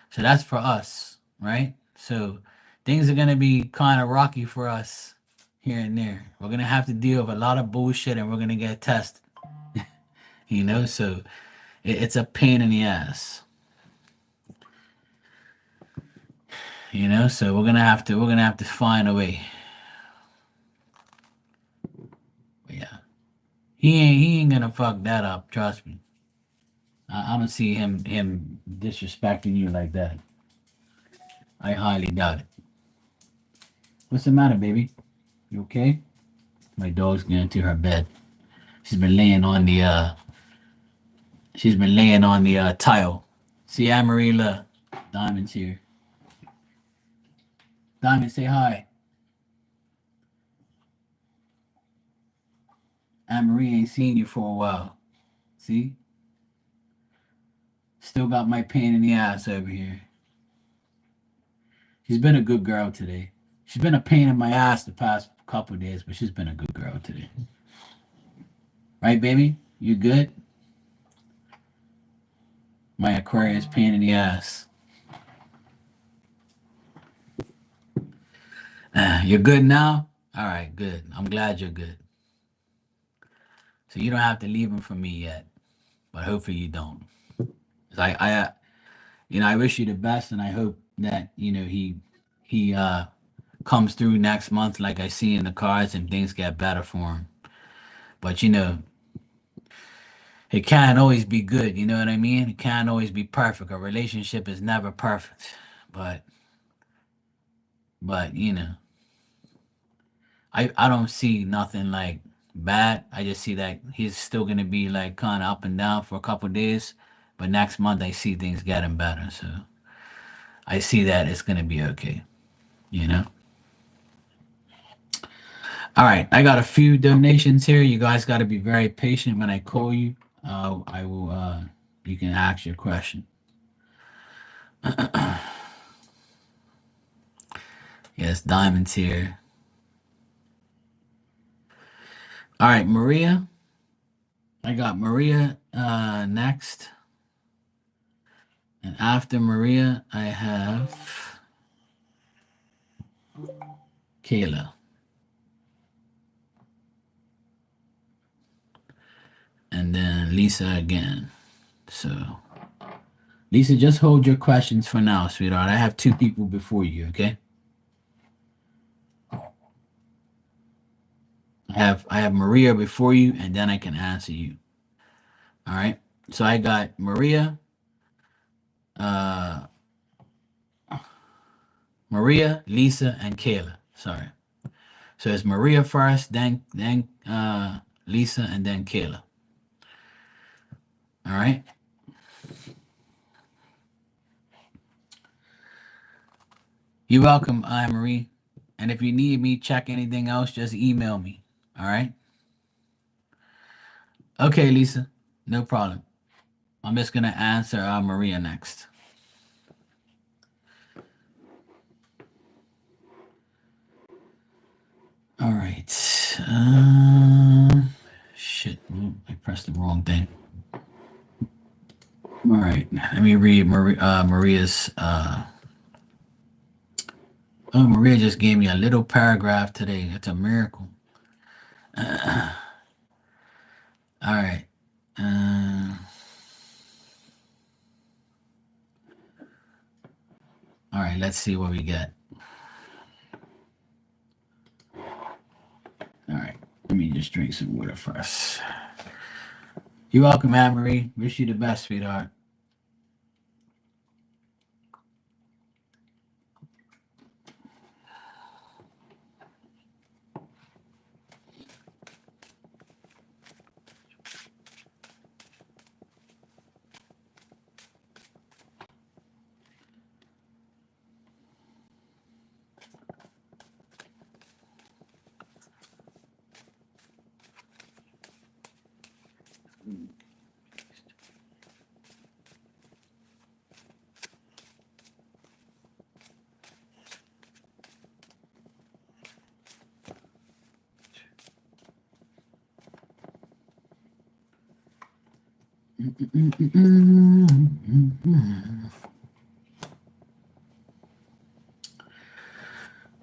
So that's for us, right? So things are gonna be kind of rocky for us here and there. We're gonna have to deal with a lot of bullshit, and we're gonna get tested. So It's a pain in the ass, you know. So we're gonna have to find a way. But yeah, he ain't gonna fuck that up. Trust me. I don't see him disrespecting you like that. I highly doubt it. What's the matter, baby? You okay? My dog's getting into her bed. She's been laying on the tile. See Amarie, look. Diamond's here. Diamond, say hi. Amarie ain't seen you for a while. See? Still got my pain in the ass over here. She's been a good girl today. She's been a pain in my ass the past couple of days, but she's been a good girl today. Right, baby? You good? My Aquarius pain in the ass. You're good now? All right, good. I'm glad you're good. So you don't have to leave him for me yet, but hopefully you don't. 'Cause I wish you the best, and I hope that he comes through next month, like I see in the cards, and things get better for him. But it can't always be good. You know what I mean? It can't always be perfect. A relationship is never perfect, but I don't see nothing like bad. I just see that he's still gonna be like kind of up and down for a couple days, but next month I see things getting better. So I see that it's gonna be okay. You know. All right, I got a few donations here. You guys got to be very patient when I call you. I will. You can ask your question. Yes, Diamond's here. All right, Maria. I got Maria next. And after Maria, I have Kayla. And then Lisa again. So, Lisa, just hold your questions for now, sweetheart. I have two people before you, okay? I have Maria before you, and then I can answer you. All right. So I got Maria, uh, Lisa, and Kayla. Sorry. So it's Maria first, then Lisa, and then Kayla. All right. You're welcome, Anne Marie. And if you need me, check anything else, just email me. All right. Okay, Lisa. No problem. I'm just gonna answer Maria next. All right. Shit. I pressed the wrong thing. All right. Let me read Maria's. Oh, Maria just gave me a little paragraph today. It's a miracle. All right. All right. Let's see what we get. All right. Let me just drink some water first. You're welcome, Anne Marie. Wish you the best, sweetheart.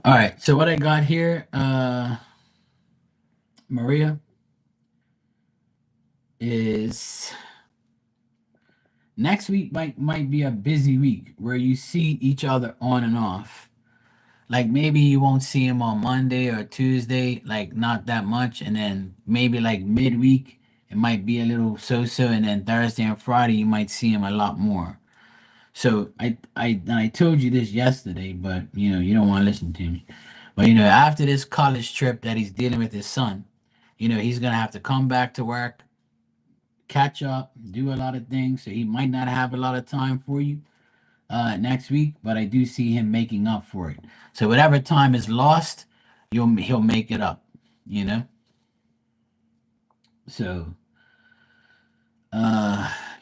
All right. So what I got here, Maria, is Next week might be a busy week where you see each other on and off. Like maybe you won't see him on Monday or Tuesday, like not that much, and then maybe like midweek it might be a little so-so, and then Thursday and Friday you might see him a lot more. So I told you this yesterday, but you don't want to listen to me. But after this college trip that he's dealing with his son, he's gonna have to come back to work, catch up, do a lot of things. So he might not have a lot of time for you next week, but I do see him making up for it. So whatever time is lost, he'll make it up. You know. So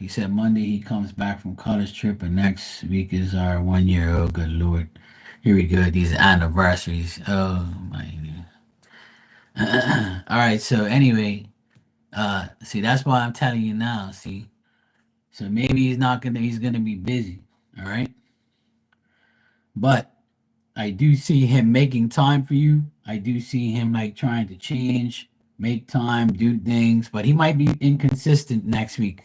you said Monday he comes back from college trip, and next week is our 1 year. Oh, good lord. Here we go. These anniversaries. Oh my. All right. So anyway, see, that's why I'm telling you now. See, so maybe he's not gonna. He's gonna be busy. All right. But I do see him making time for you. I do see him like trying to change, make time, do things, but he might be inconsistent next week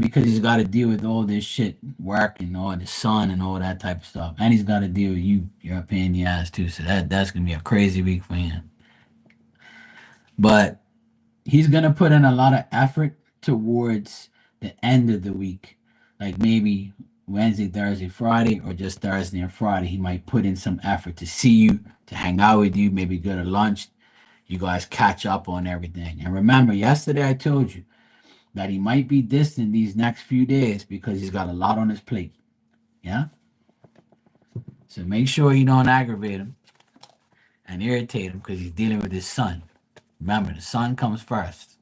because he's got to deal with all this shit, work and all the sun and all that type of stuff, and he's got to deal with you. You're a pain in the ass too, so that's gonna be a crazy week for him. But he's gonna put in a lot of effort towards the end of the week, like maybe Wednesday, Thursday, Friday, or just Thursday and Friday. He might put in some effort to see you, to hang out with you, maybe go to lunch. You guys catch up on everything. And remember, yesterday I told you that he might be distant these next few days because he's got a lot on his plate. Yeah. So make sure you don't aggravate him and irritate him because he's dealing with his son. Remember, the son comes first.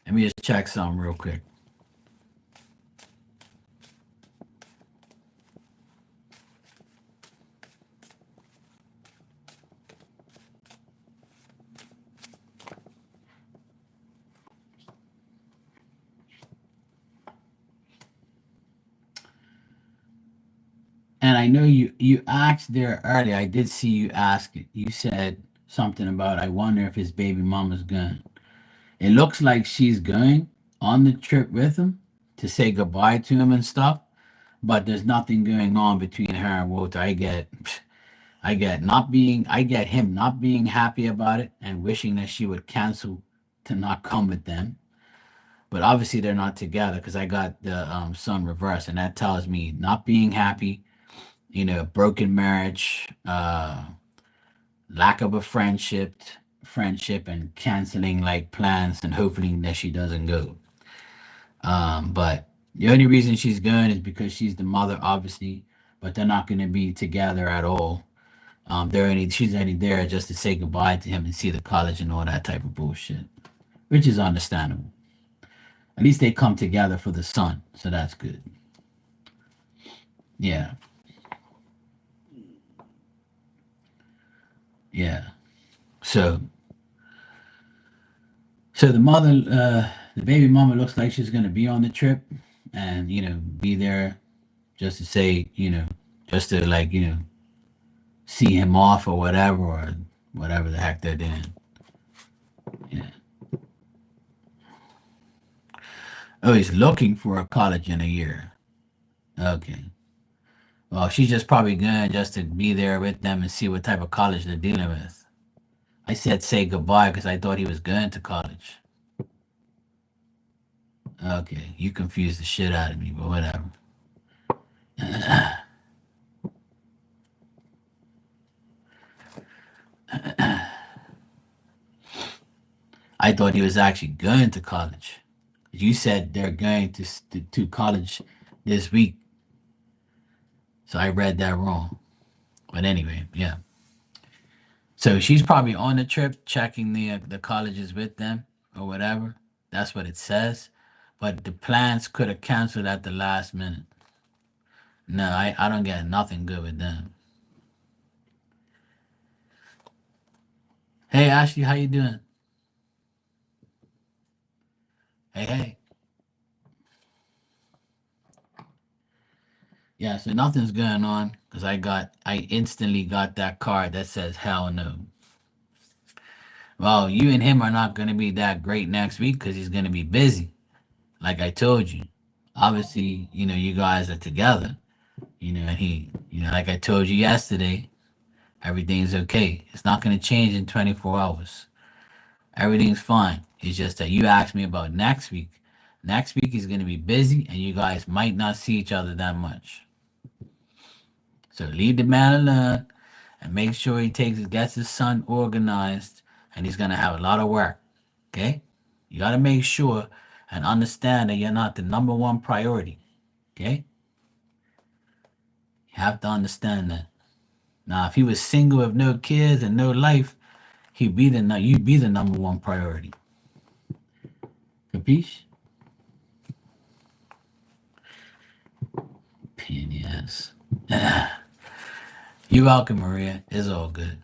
Let me just check something real quick. And I know you asked there earlier. I did see you ask it. You said something about I wonder if his baby mama's going. It looks like she's going on the trip with him to say goodbye to him and stuff. But there's nothing going on between her and Walter. I get him not being happy about it and wishing that she would cancel to not come with them. But obviously they're not together because I got the son reversed, and that tells me not being happy, broken marriage, lack of a friendship, and canceling like plans and hoping that she doesn't go. But the only reason she's going is because she's the mother, obviously. But they're not going to be together at all. She's only there just to say goodbye to him and see the college and all that type of bullshit, which is understandable. At least they come together for the son, so that's good. Yeah, yeah. So So the baby mama looks like she's gonna be on the trip, and be there just to say, just to like, see him off or whatever the heck they're doing. Yeah. Oh, he's looking for a college in a year. Okay. Well, she's just probably going just to be there with them and see what type of college they're dealing with. I said say goodbye because I thought he was going to college. Okay, you confused the shit out of me, but whatever. I thought he was actually going to college. You said they're going to college this week, so I read that wrong. But anyway, yeah. So she's probably on the trip, checking the colleges with them or whatever. That's what it says. But the plans could have canceled at the last minute. No, I don't get nothing good with them. Hey Ashley, how you doing? Hey hey. Yeah, so nothing's going on because I instantly got that card that says hell no. Well, you and him are not going to be that great next week because he's going to be busy. Like I told you, obviously, you guys are together. And like I told you yesterday, everything's okay. It's not going to change in 24 hours. Everything's fine. It's just that you asked me about next week. Next week is going to be busy, and you guys might not see each other that much. So leave the man alone and make sure he gets his son organized, and he's gonna have a lot of work. Okay, you gotta make sure and understand that you're not the number one priority. Okay, you have to understand that. Now, if he was single with no kids and no life, you'd be the number one priority. Capiche? Pain in the ass. You're welcome, Maria. It's all good.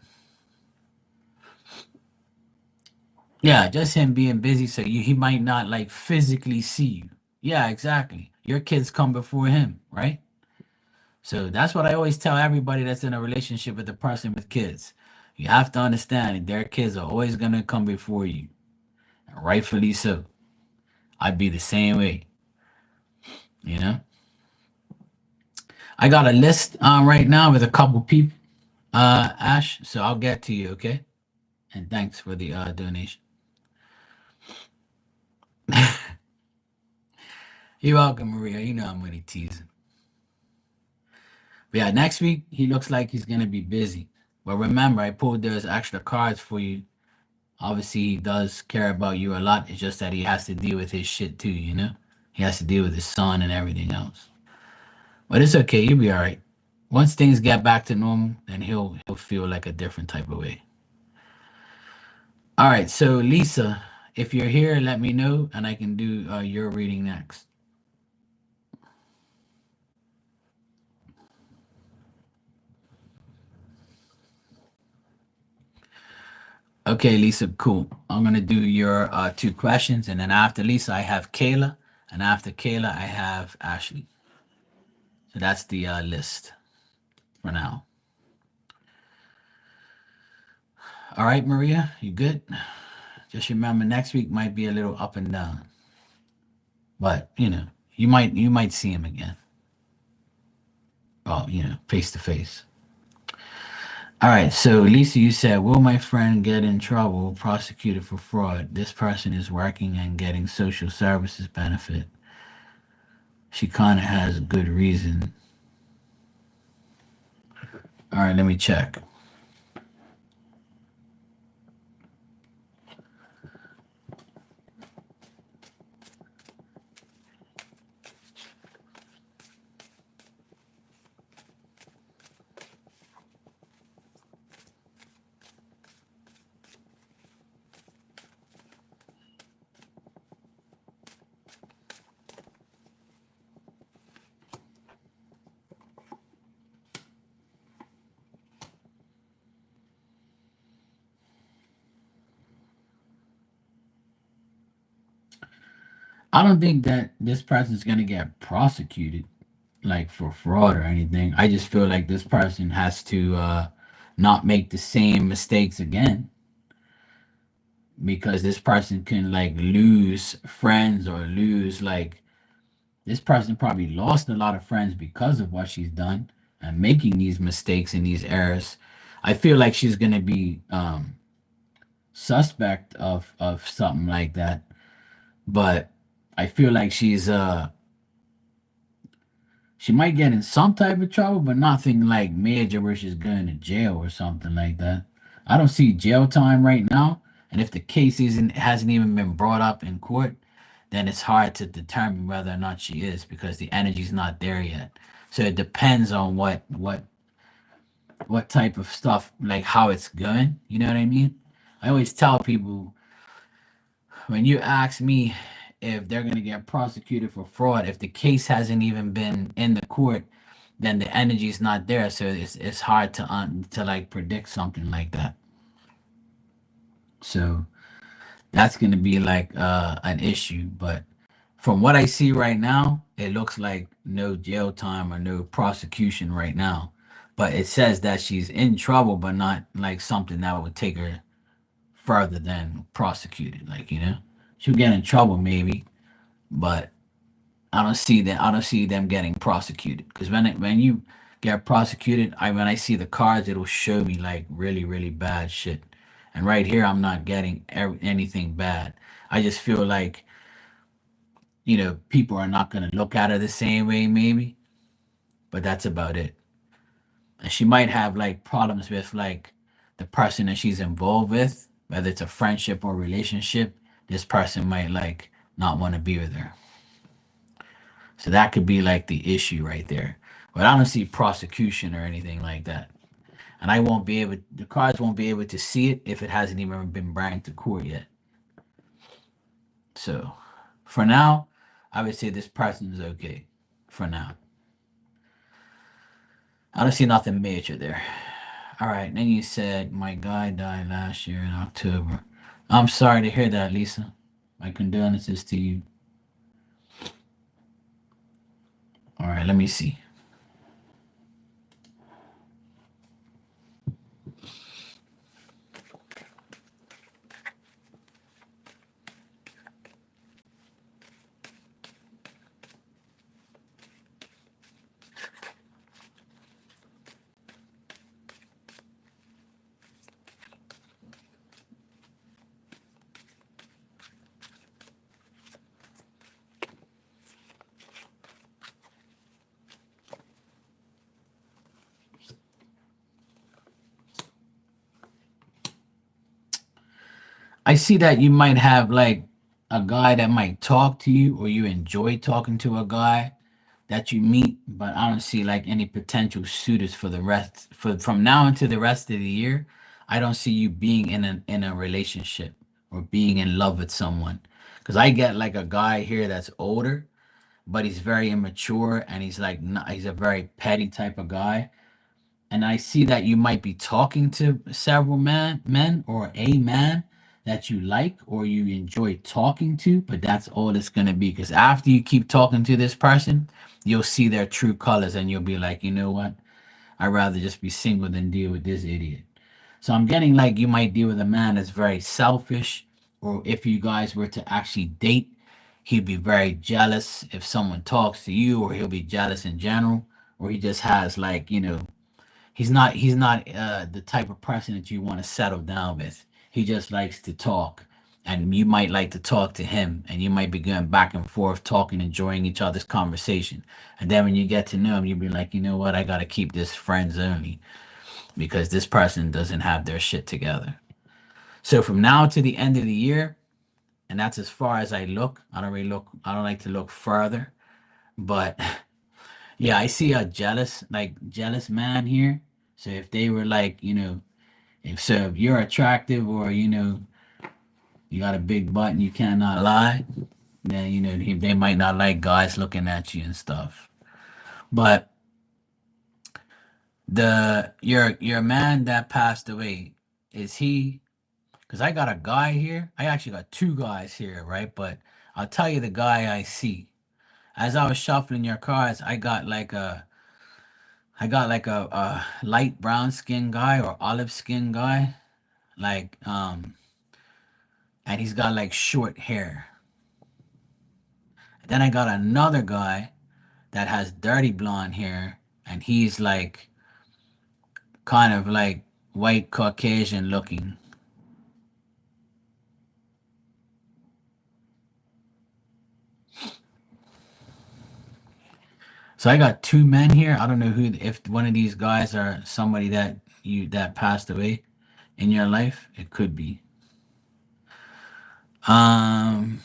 Yeah, just him being busy, so he might not like physically see you. Yeah, exactly. Your kids come before him, right? So that's what I always tell everybody that's in a relationship with a person with kids. You have to understand that their kids are always gonna come before you, and rightfully so. I'd be the same way, you know. I got a list right now with a couple people, Ash. So I'll get to you, okay? And thanks for the donation. You're welcome, Maria. You know I'm really teasing. But yeah, next week he looks like he's gonna be busy. But remember, I pulled those extra cards for you. Obviously, he does care about you a lot. It's just that he has to deal with his shit too, you know? He has to deal with his son and everything else. But it's okay, you'll be alright. Once things get back to normal, then he'll feel like a different type of way. Alright, so Lisa, if you're here, let me know and I can do your reading next. Okay, Lisa, cool. I'm gonna do your two questions, and then after Lisa, I have Kayla, and after Kayla, I have Ashley. So that's the list for now. All right, Maria, you good? Just remember, next week might be a little up and down, but you might see him again. Oh, face to face. All right, so Lisa, you said, will my friend get in trouble, prosecuted for fraud? This person is working and getting social services benefit. She kind of has a good reason. All right, let me check. I don't think that this person's gonna get prosecuted like for fraud or anything. I just feel like this person has to not make the same mistakes again because this person can like lose friends or lose like this person probably lost a lot of friends because of what she's done and making these mistakes and these errors. I feel like she's gonna be suspect of something like that, but I feel like she might get in some type of trouble, but nothing like major where she's going to jail or something like that. I don't see jail time right now, and if the case hasn't even been brought up in court, then it's hard to determine whether or not she is because the energy's not there yet. So it depends on what type of stuff, like how it's going. You know what I mean? I always tell people when you ask me if they're gonna get prosecuted for fraud, if the case hasn't even been in the court, then the energy's not there. So it's hard to like predict something like that. So that's gonna be like an issue. But from what I see right now, it looks like no jail time or no prosecution right now. But it says that she's in trouble, but not like something that would take her further than prosecuted. Like, she'll get in trouble maybe, but I don't see that. I don't see them getting prosecuted because when you get prosecuted, when I see the cards, it'll show me like really really bad shit. And right here, I'm not getting anything bad. I just feel like people are not gonna look at her the same way maybe, but that's about it. And she might have like problems with like the person that she's involved with, whether it's a friendship or relationship. This person might like not want to be with her. So that could be like the issue right there. But I don't see prosecution or anything like that. And the cards won't be able to see it if it hasn't even been brought to court yet. So for now, I would say this person is okay. For now. I don't see nothing major there. All right. Then you said my guy died last year in October. I'm sorry to hear that, Lisa. My condolences to you. All right, let me see. I see that you might have like a guy that might talk to you or you enjoy talking to a guy that you meet, but I don't see like any potential suitors for the rest for from now until the rest of the year. I don't see you being in a relationship or being in love with someone. Cuz I get like a guy here that's older, but he's very immature and he's like not, he's a very petty type of guy. And I see that you might be talking to several men or a man that you like or you enjoy talking to, but that's all it's gonna be. Because after you keep talking to this person, you'll see their true colors, and you'll be like, you know what? I'd rather just be single than deal with this idiot. So I'm getting like you might deal with a man that's very selfish, or if you guys were to actually date, he'd be very jealous if someone talks to you, or he'll be jealous in general, or he just has like, he's not the type of person that you want to settle down with. He just likes to talk, and you might like to talk to him, and you might be going back and forth talking, enjoying each other's conversation. And then when you get to know him, you'll be like, you know what, I gotta keep this friends only because this person doesn't have their shit together. So from now to the end of the year, and that's as far as I look. I don't like to look further, but yeah, I see a jealous man here. So if they were like, if you're attractive or you got a big butt and you cannot lie, then they might not like guys looking at you and stuff. But your man that passed away, is he? Because I got a guy here. I actually got two guys here, right? But I'll tell you the guy I see. As I was shuffling your cards, I got like a light brown skin guy or olive skin guy, like and he's got like short hair. Then I got another guy that has dirty blonde hair, and he's like kind of like white Caucasian looking. So I got two men here. I don't know who if one of these guys are somebody that passed away in your life. It could be. Um,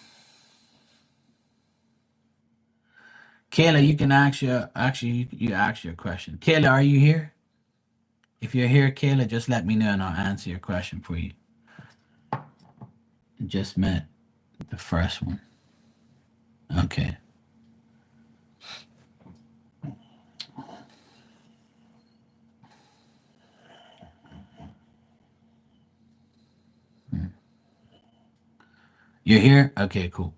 Kayla, you can ask your actually you ask your question. Kayla, are you here? If you're here, Kayla, just let me know and I'll answer your question for you. Just met the first one. Okay. Hmm. You're here? Okay, cool.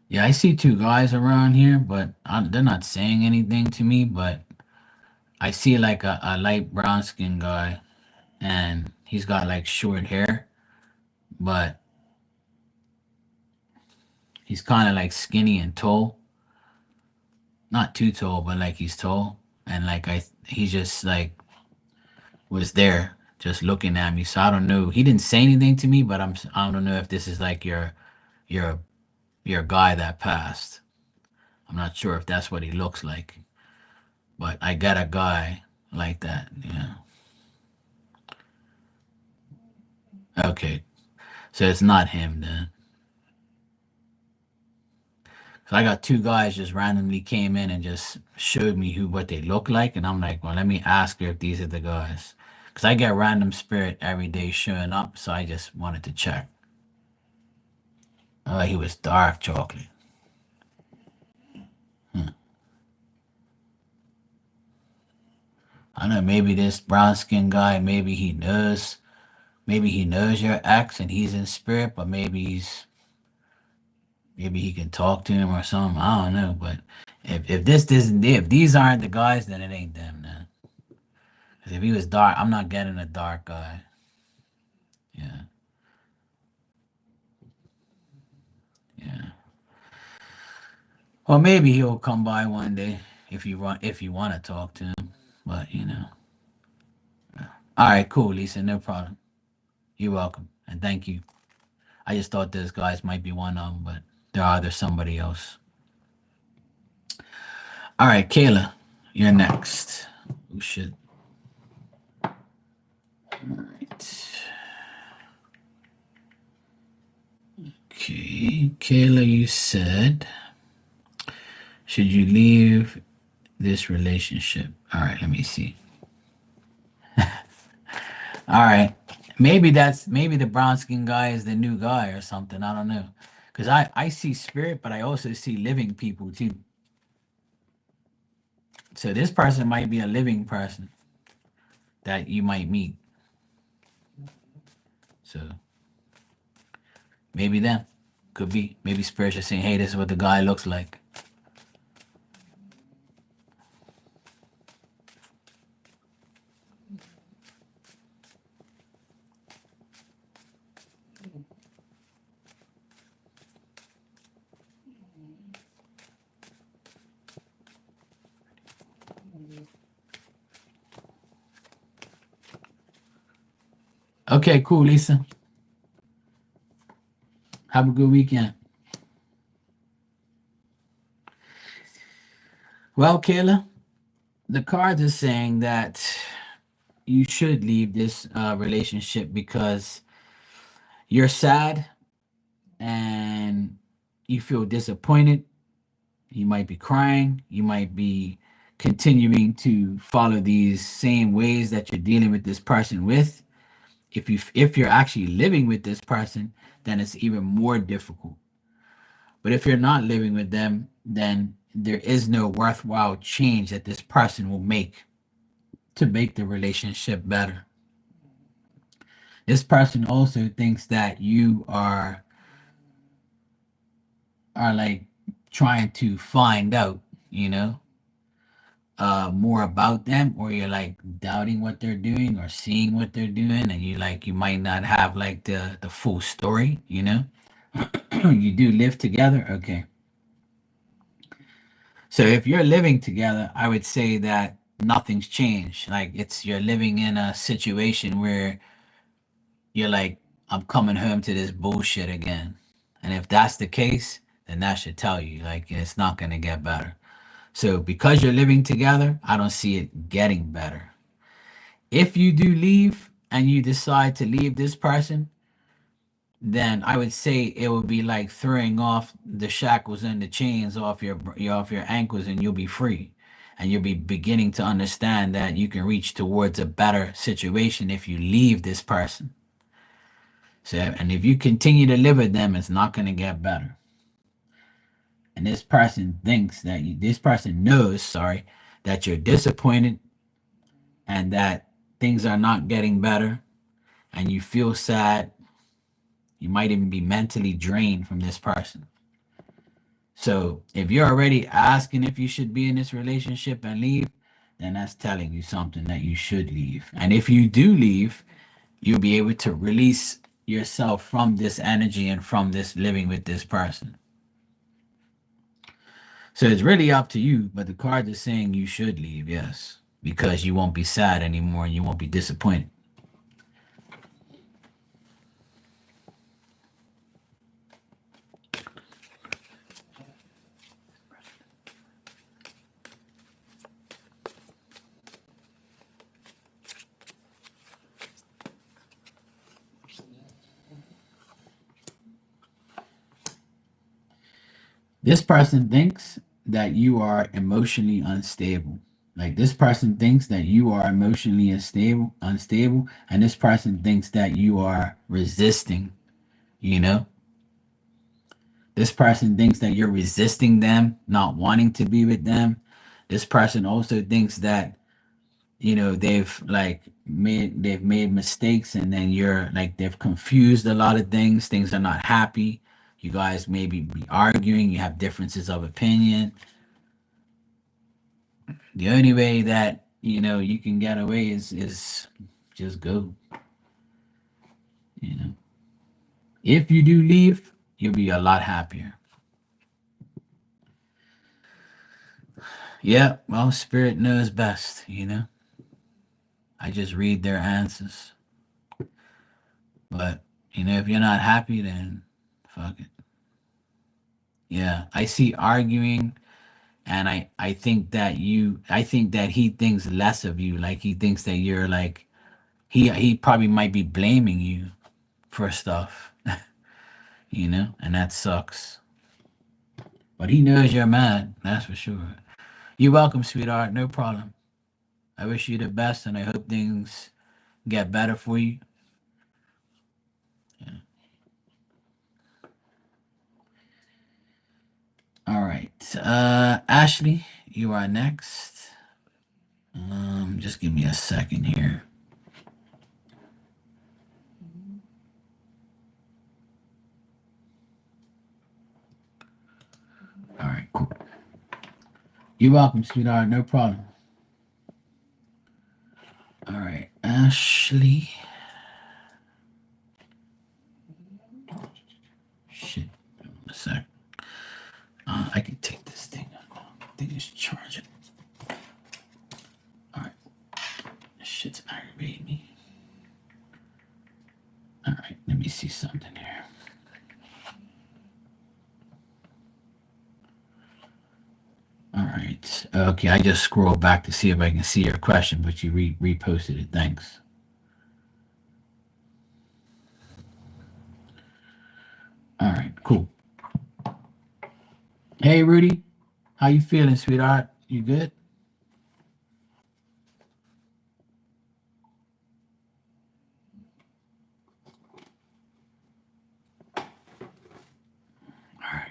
Yeah, I see two guys around here, but they're not saying anything to me. But I see like a light brown skin guy, and he's got like short hair, but he's kind of like skinny and tall. Not too tall, but like he's tall. And like he just like was there, just looking at me. So I don't know. He didn't say anything to me, but I don't know if this is like your your guy that passed. I'm not sure if that's what he looks like, but I got a guy like that. Yeah. Okay. So it's not him then. So I got two guys just randomly came in and just showed me what they look like, and I'm like, well, let me ask her if these are the guys, because I get random spirit every day showing up, so I just wanted to check. He was dark chocolate. Hmm. I don't know. Maybe this brown skin guy, maybe he knows your ex and he's in spirit, but maybe he can talk to him or something. I don't know, but if this isn't if these aren't the guys, then it ain't them. Then, 'cause if he was dark, I'm not getting a dark guy. Yeah, yeah. Or maybe he'll come by one day if you want to talk to him. But you know. All right, cool, Lisa. No problem. You're welcome, and thank you. I just thought those guys might be one of them, but there's somebody else. All right, Kayla, you're next. Oh shit. All right. Okay, Kayla, you said, should you leave this relationship? All right, let me see. All right. Maybe the brown skin guy is the new guy or something. I don't know. Cause I see spirit, but I also see living people too. So this person might be a living person that you might meet. So maybe them. Could be. Maybe spirit's just saying, hey, this is what the guy looks like. Okay, cool, Lisa. Have a good weekend. Well, Kayla, the cards are saying that you should leave this relationship because you're sad and you feel disappointed. You might be crying. You might be continuing to follow these same ways that you're dealing with this person with. If you're actually living with this person, then it's even more difficult. But if you're not living with them, then there is no worthwhile change that this person will make to make the relationship better. This person also thinks that you are like trying to find out, you know, more about them, or you're like doubting what they're doing or seeing what they're doing, and you might not have like the full story, you know. You do live together, okay. So if you're living together, I would say that nothing's changed. Like it's you're living in a situation where you're like, I'm coming home to this bullshit again. And if that's the case, then that should tell you like it's not gonna get better. So because you're living together, I don't see it getting better. If you do leave and you decide to leave this person, then I would say it would be like throwing off the shackles and the chains off your ankles, and you'll be free. And you'll be beginning to understand that you can reach towards a better situation if you leave this person. So, and if you continue to live with them, it's not going to get better. And this person knows, sorry, that you're disappointed and that things are not getting better, and you feel sad. You might even be mentally drained from this person. So if you're already asking if you should be in this relationship and leave, then that's telling you something that you should leave. And if you do leave, you'll be able to release yourself from this energy and from this living with this person. So it's really up to you, but the card is saying you should leave, yes, because you won't be sad anymore and you won't be disappointed. This person thinks that you are emotionally unstable. Like this person thinks that you are emotionally unstable, and this person thinks that you are resisting, you know? This person thinks that you're resisting them, not wanting to be with them. This person also thinks that, they've made mistakes, and then you're like they've confused a lot of things. Things are not happy. You guys maybe be arguing, you have differences of opinion. The only way that you can get away is just go. You know, if you do leave, you'll be a lot happier. Yeah, well, spirit knows best. I just read their answers. But if you're not happy, then fuck it. Yeah, I see arguing, and I think that he thinks less of you. Like he thinks that you're like he probably might be blaming you for stuff, and that sucks. But he knows you're mad, that's for sure. You're welcome, sweetheart. No problem. I wish you the best, and I hope things get better for you. Yeah. All right. Ashley, you are next. Just give me a second here. All right, cool. You're welcome, sweetheart. No problem. All right, Ashley. Shit. A sec. I can take this thing out. I think it's charging. All right. This shit's aggravating me. All right, let me see something here. All right. Okay, I just scrolled back to see if I can see your question, but you reposted it. Thanks. All right, cool. Hey, Rudy, how you feeling, sweetheart? You good? All right.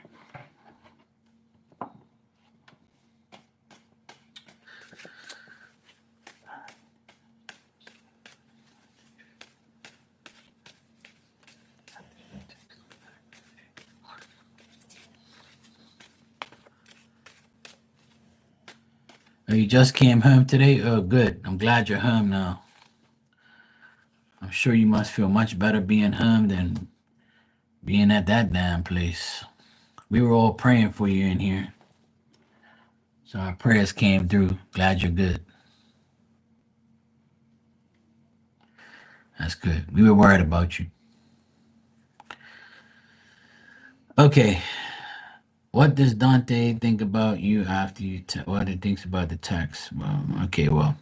Oh, you just came home today? Oh, good. I'm glad you're home now. I'm sure you must feel much better being home than being at that damn place. We were all praying for you in here. So our prayers came through. Glad you're good. That's good. We were worried about you. Okay. What does Dante think about you after what he thinks about the text? Well, okay, well,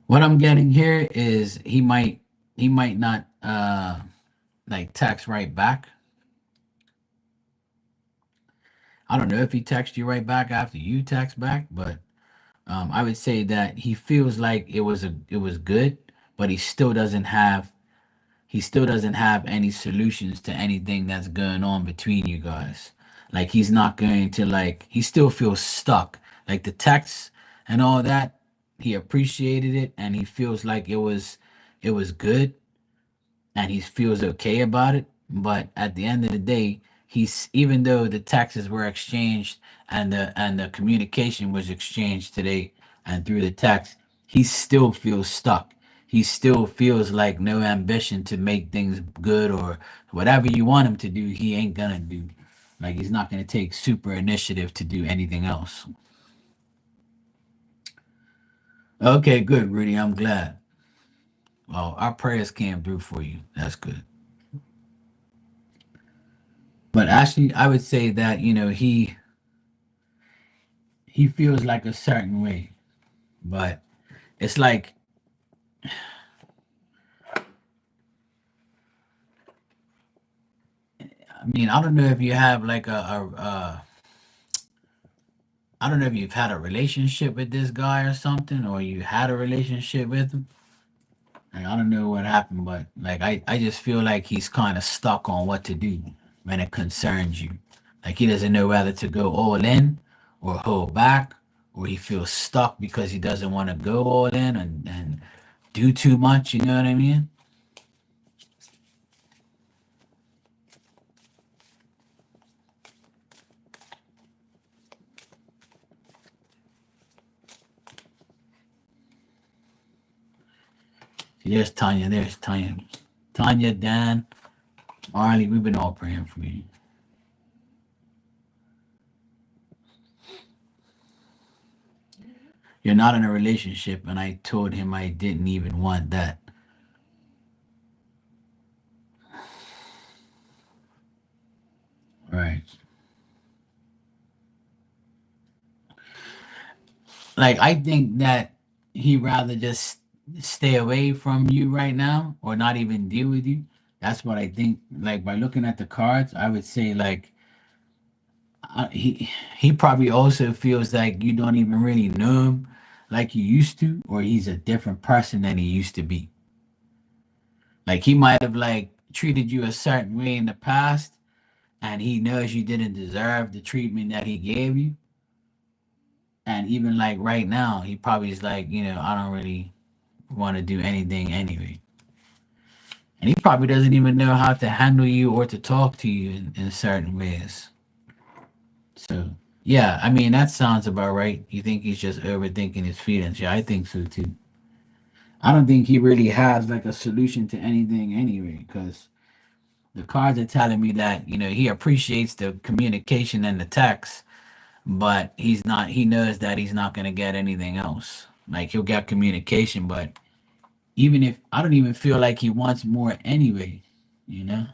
what I'm getting here is he might not like text right back. I don't know if he texts you right back after you text back, but I would say that he feels like it was good, but he still doesn't have any solutions to anything that's going on between you guys. Like he's not going to like he still feels stuck. Like the text and all that, he appreciated it and he feels like it was good and he feels okay about it. But at the end of the day, he's even though the taxes were exchanged and the communication was exchanged today, and through the text, he still feels stuck. He still feels like no ambition to make things good, or whatever you want him to do, he ain't gonna do. Like he's not gonna take super initiative to do anything else. Okay, good, Rudy. I'm glad. Well, our prayers came through for you. That's good. But actually, I would say that he feels like a certain way, but it's like, I mean, I don't know if you have like I don't know if you've had a relationship with this guy or something, or you had a relationship with him. Like, I don't know what happened, but like I just feel like he's kind of stuck on what to do when it concerns you. Like he doesn't know whether to go all in or hold back, or he feels stuck because he doesn't want to go all in and do too much. You know what I mean? There's Tanya. There's Tanya. Tanya, Dan, Marley, we've been all praying for you. You're not in a relationship, and I told him I didn't even want that. Right. Like I think that he rather just stay away from you right now, or not even deal with you. That's what I think. Like by looking at the cards, I would say like he probably also feels like you don't even really know him like you used to, or he's a different person than he used to be. Like he might have like treated you a certain way in the past, and he knows you didn't deserve the treatment that he gave you. And even like right now, he probably is like, I don't really want to do anything anyway. And he probably doesn't even know how to handle you or to talk to you in certain ways. So, yeah, I mean, that sounds about right. You think he's just overthinking his feelings? Yeah, I think so too. I don't think he really has like a solution to anything anyway, because the cards are telling me that, he appreciates the communication and the text, but he knows that he's not going to get anything else. Like he'll get communication, but even if I don't even feel like he wants more anyway, you know?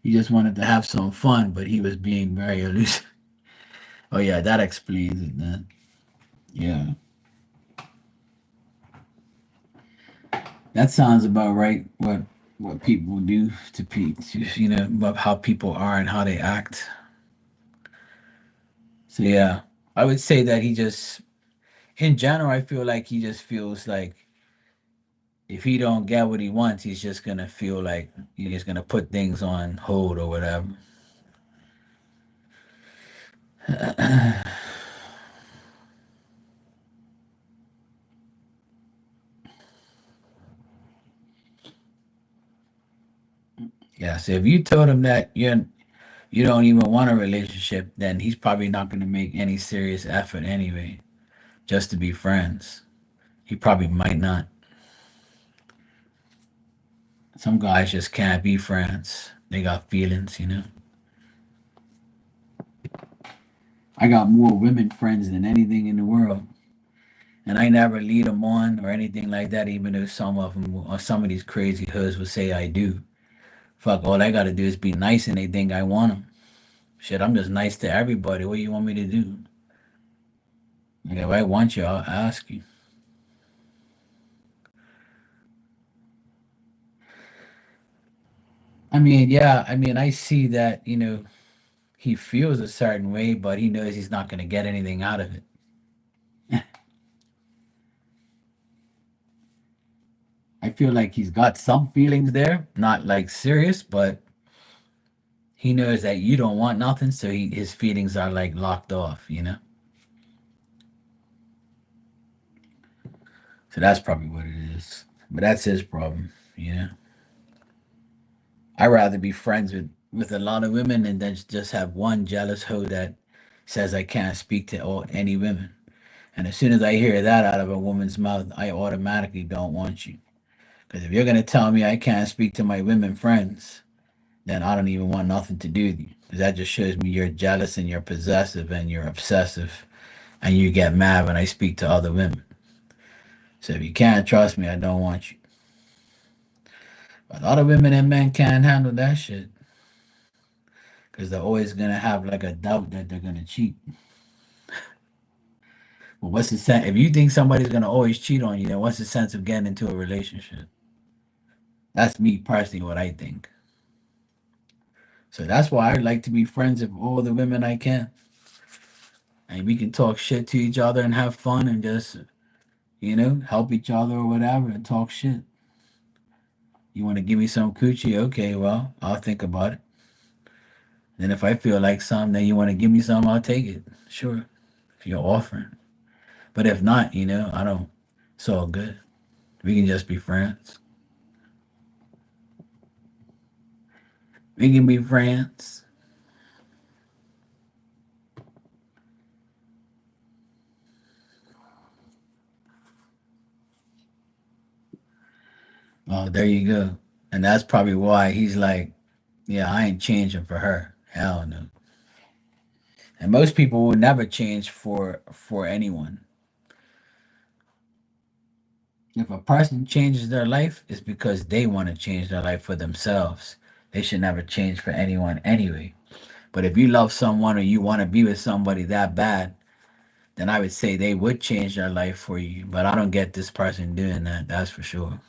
He just wanted to have some fun, but he was being very elusive. Oh yeah, that explains it then. Yeah. That sounds about right. What people do to people, about how people are and how they act. So yeah, I would say that he just, in general, I feel like he just feels like if he don't get what he wants, he's just gonna feel like he's gonna put things on hold or whatever. Yeah. So if you told him that you don't even want a relationship, then he's probably not gonna make any serious effort anyway, just to be friends. He probably might not. Some guys just can't be friends. They got feelings. I got more women friends than anything in the world. And I never lead them on or anything like that, even though some of them or some of these crazy hoods would say I do. Fuck, all I gotta do is be nice and they think I want them. Shit, I'm just nice to everybody. What do you want me to do? Like, if I want you, I'll ask you. I mean, yeah, I mean, I see that, he feels a certain way, but he knows he's not gonna get anything out of it. I feel like he's got some feelings there, not like serious, but he knows that you don't want nothing, so his feelings are like locked off. So that's probably what it is. But that's his problem. I'd rather be friends with with a lot of women and then just have one jealous hoe that says I can't speak to any women. And as soon as I hear that out of a woman's mouth, I automatically don't want you. Because if you're gonna tell me I can't speak to my women friends, then I don't even want nothing to do with you. 'Cause that just shows me you're jealous and you're possessive and you're obsessive and you get mad when I speak to other women. So if you can't trust me, I don't want you. But a lot of women and men can't handle that shit because they're always gonna have like a doubt that they're gonna cheat. Well, what's the sense? If you think somebody's gonna always cheat on you, then what's the sense of getting into a relationship? That's me personally, what I think. So that's why I like to be friends with all the women I can, and we can talk shit to each other and have fun and just help each other or whatever and talk shit. You want to give me some coochie? Okay, well, I'll think about it. Then if I feel like some, then you want to give me some, I'll take it. Sure, if you're offering. But if not, I don't. It's all good. We can just be friends. We can be friends. Oh, there you go. And that's probably why he's like, yeah, I ain't changing for her. Hell no. And most people will never change for anyone. If a person changes their life, it's because they want to change their life for themselves. They should never change for anyone anyway. But if you love someone or you want to be with somebody that bad, then I would say they would change their life for you. But I don't get this person doing that. That's for sure.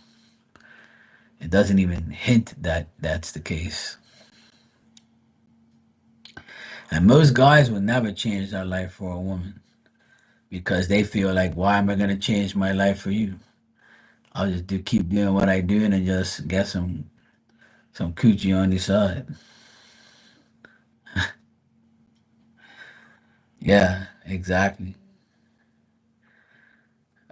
It doesn't even hint that that's the case. And most guys will never change their life for a woman because they feel like, why am I going to change my life for you? I'll just keep doing what I do and just get some coochie on the side. Yeah, exactly.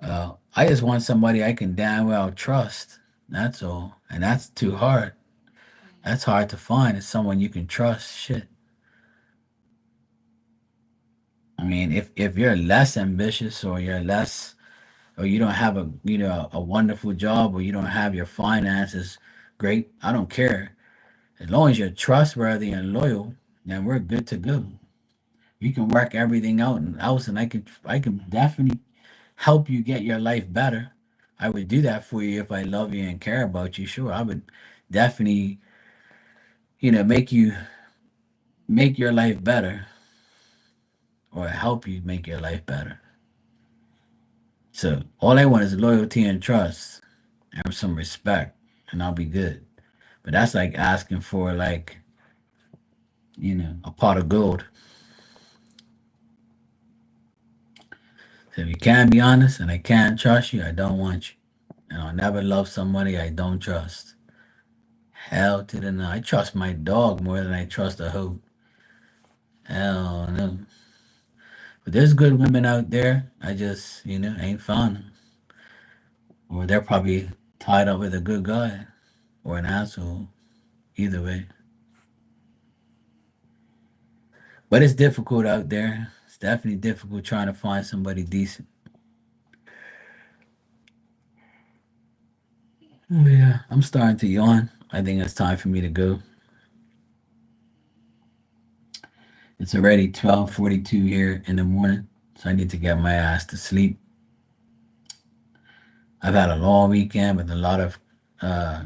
I just want somebody I can damn well trust. That's all. And that's too hard. That's hard to find. It's someone you can trust. Shit. I mean, if you're less ambitious or you're less or you don't have a wonderful job or you don't have your finances great, I don't care. As long as you're trustworthy and loyal, then we're good to go. You can work everything out and else, and I can definitely help you get your life better. I would do that for you if I love you and care about you. Sure, I would definitely, make your life better or help you make your life better. So all I want is loyalty and trust and some respect, and I'll be good. But that's like asking for like, a pot of gold. So if you can't be honest and I can't trust you, I don't want you. And I'll never love somebody I don't trust. Hell to the no. I trust my dog more than I trust a hoe. Hell no. But there's good women out there. I just, ain't found them. Or they're probably tied up with a good guy or an asshole. Either way. But it's difficult out there. It's definitely difficult trying to find somebody decent. Oh, yeah. I'm starting to yawn. I think it's time for me to go. It's already 12:42 here in the morning, so I need to get my ass to sleep. I've had a long weekend with a lot of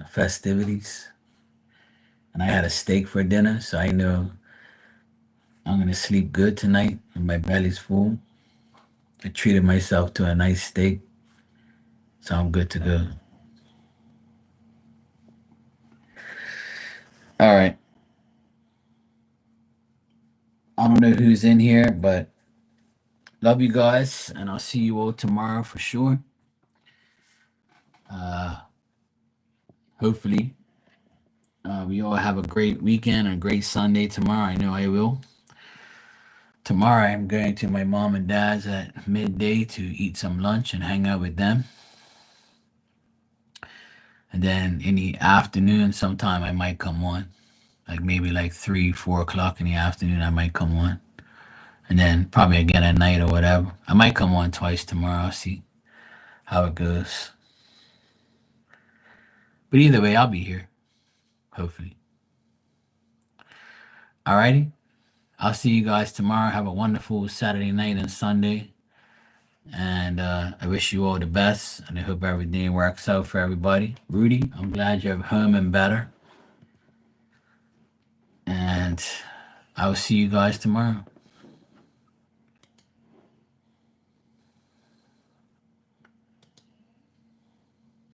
festivities, and I had a steak for dinner, so I know I'm gonna sleep good tonight and my belly's full. I treated myself to a nice steak, so I'm good to go. All right. I don't know who's in here, but love you guys, and I'll see you all tomorrow for sure. Uh, Hopefully, we all have a great weekend, a great Sunday tomorrow. I know I will. Tomorrow, I'm going to my mom and dad's at midday to eat some lunch and hang out with them. And then in the afternoon, sometime I might come on. like maybe like 3, 4 o'clock in the afternoon. I might come on, and then probably again at night or whatever. I might come on twice tomorrow. I'll see how it goes. But either way, I'll be here. Hopefully. Alrighty. I'll see you guys tomorrow. Have a wonderful Saturday night and Sunday. And I wish you all the best. And I hope everything works out for everybody. Rudy, I'm glad you're home and better. And I will see you guys tomorrow.